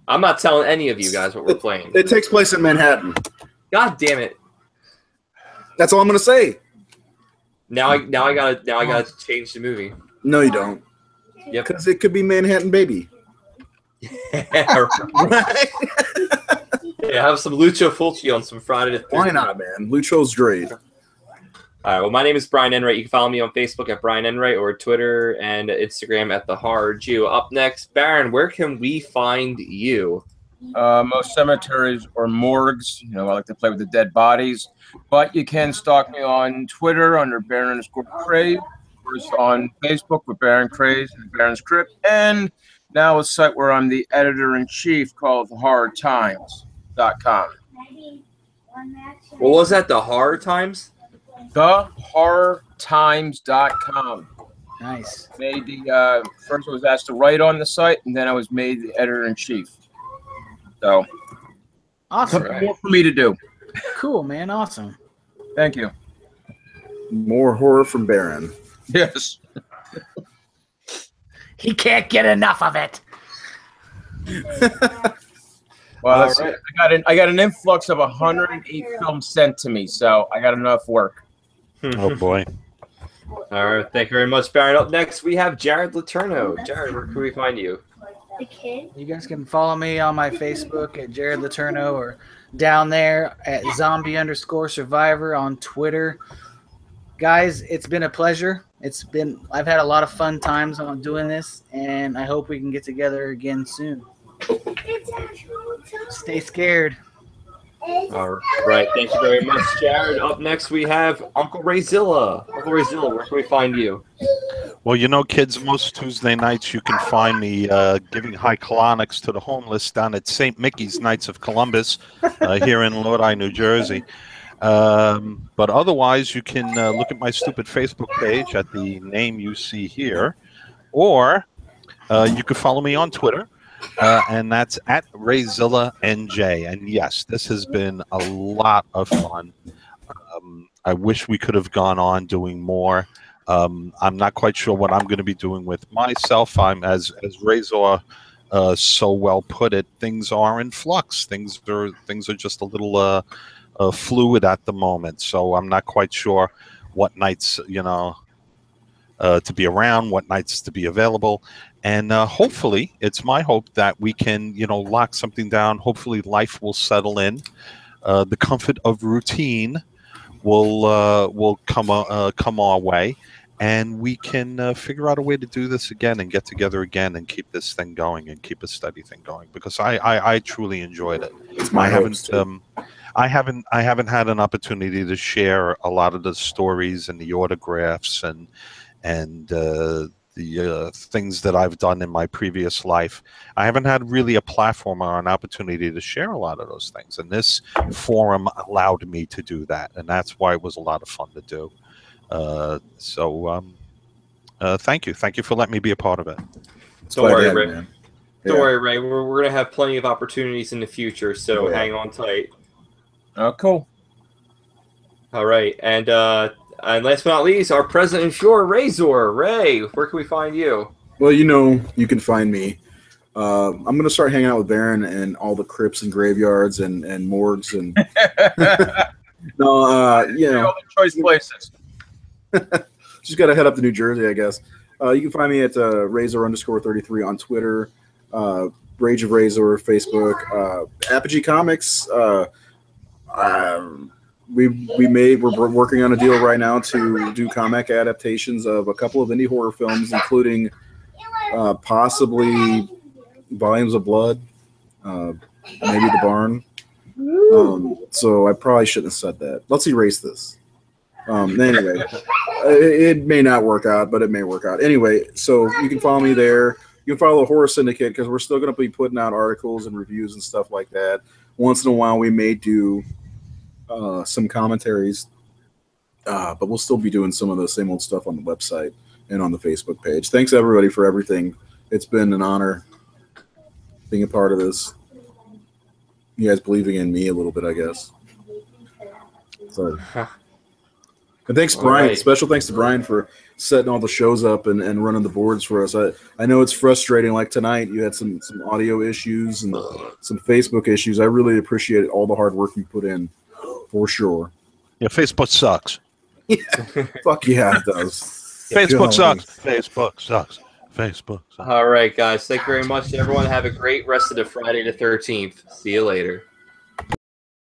I'm not telling any of you guys what we're playing. It takes place in Manhattan. God damn it! That's all I'm gonna say. Now I gotta change the movie. No, you don't. Yep. Because it could be Manhattan Baby. Right. Yeah, have some Lucio Fulci on some Friday the 13th. Why not, man? Lucho's great. All right. Well, my name is Brian Enright. You can follow me on Facebook at Brian Enright or Twitter and Instagram at The Horror Jew. Up next, Baron, where can we find you? Most cemeteries or morgues. You know, I like to play with the dead bodies. But you can stalk me on Twitter under Baron_Craze, or on Facebook with Baron Craze and Baron's Crypt, and now a site where I'm the editor-in-chief called HorrorTimes.com. What was that? The Horror Times? TheHorrorTimes.com. Nice. Made the first I was asked to write on the site, and then I was made the editor-in-chief. So, Awesome. more for me to do. Cool, man. Awesome. Thank you. More horror from Baron. Yes. He can't get enough of it. Well, let's see. I got an influx of 108 films sent to me, so I got enough work. Oh boy. All right. Thank you very much, Baron. Up next, we have Jared Letourneau. Jared, where can we find you? You guys can follow me on my Facebook at Jared Letourneau or down there at zombie_survivor on Twitter. Guys, it's been a pleasure. I've had a lot of fun times on doing this, and I hope we can get together again soon. Stay scared. All right. Thank you very much, Jared. Up next, we have Uncle Rayzilla. Uncle Rayzilla, where can we find you? Well, you know, kids, most Tuesday nights you can find me giving high colonics to the homeless down at St. Mickey's Knights of Columbus here in Lodi, New Jersey. But otherwise, you can look at my stupid Facebook page at the name you see here, or you can follow me on Twitter, and that's at RayzillaNJ. And yes, this has been a lot of fun. I wish we could have gone on doing more. I'm not quite sure what I'm going to be doing with myself. I'm as Razor so well put it. Things are in flux. Things are just a little fluid at the moment. So I'm not quite sure what nights to be around, what nights to be available, and hopefully it's my hope that we can lock something down. Hopefully life will settle in. The comfort of routine will come our way. And we can figure out a way to do this again and get together again and keep this thing going and keep a steady thing going, because I truly enjoyed it. I haven't had an opportunity to share a lot of the stories and the autographs and the things that I've done in my previous life. I haven't had really a platform or an opportunity to share a lot of those things, and this forum allowed me to do that, and that's why it was a lot of fun to do. Thank you for letting me be a part of it. Don't worry, Ray. Man. Don't worry, Ray. We're gonna have plenty of opportunities in the future, so hang on tight. Oh, cool. All right, and last but not least, our president sure, Razor. Ray, where can we find you? Well, you can find me. I'm gonna start hanging out with Baron and all the crypts and graveyards and morgues and all the choice places. Just got to head up to New Jersey, I guess. You can find me at Razor_33 on Twitter, Rage of Razor, Facebook, Apogee Comics. We're working on a deal right now to do comic adaptations of a couple of indie horror films, including possibly Volumes of Blood, maybe The Barn. So I probably shouldn't have said that. Let's erase this. Anyway, it may not work out, but it may work out. Anyway, so you can follow me there. you can follow the Horror Syndicate because we're still going to be putting out articles and reviews and stuff like that. Once in a while, we may do some commentaries, but we'll still be doing some of the same old stuff on the website and on the Facebook page. Thanks, everybody, for everything. It's been an honor being a part of this. You guys believing in me a little bit, I guess. So, and thanks, Brian. Right. Special thanks to Brian for setting all the shows up and running the boards for us. I know it's frustrating. Like tonight, you had some audio issues and some Facebook issues. I really appreciate all the hard work you put in, for sure. Yeah, Facebook sucks. Fuck yeah, it does. Facebook sucks. Facebook sucks. Facebook sucks. All right, guys. Thank you very much, everyone. Have a great rest of the Friday the 13th. See you later.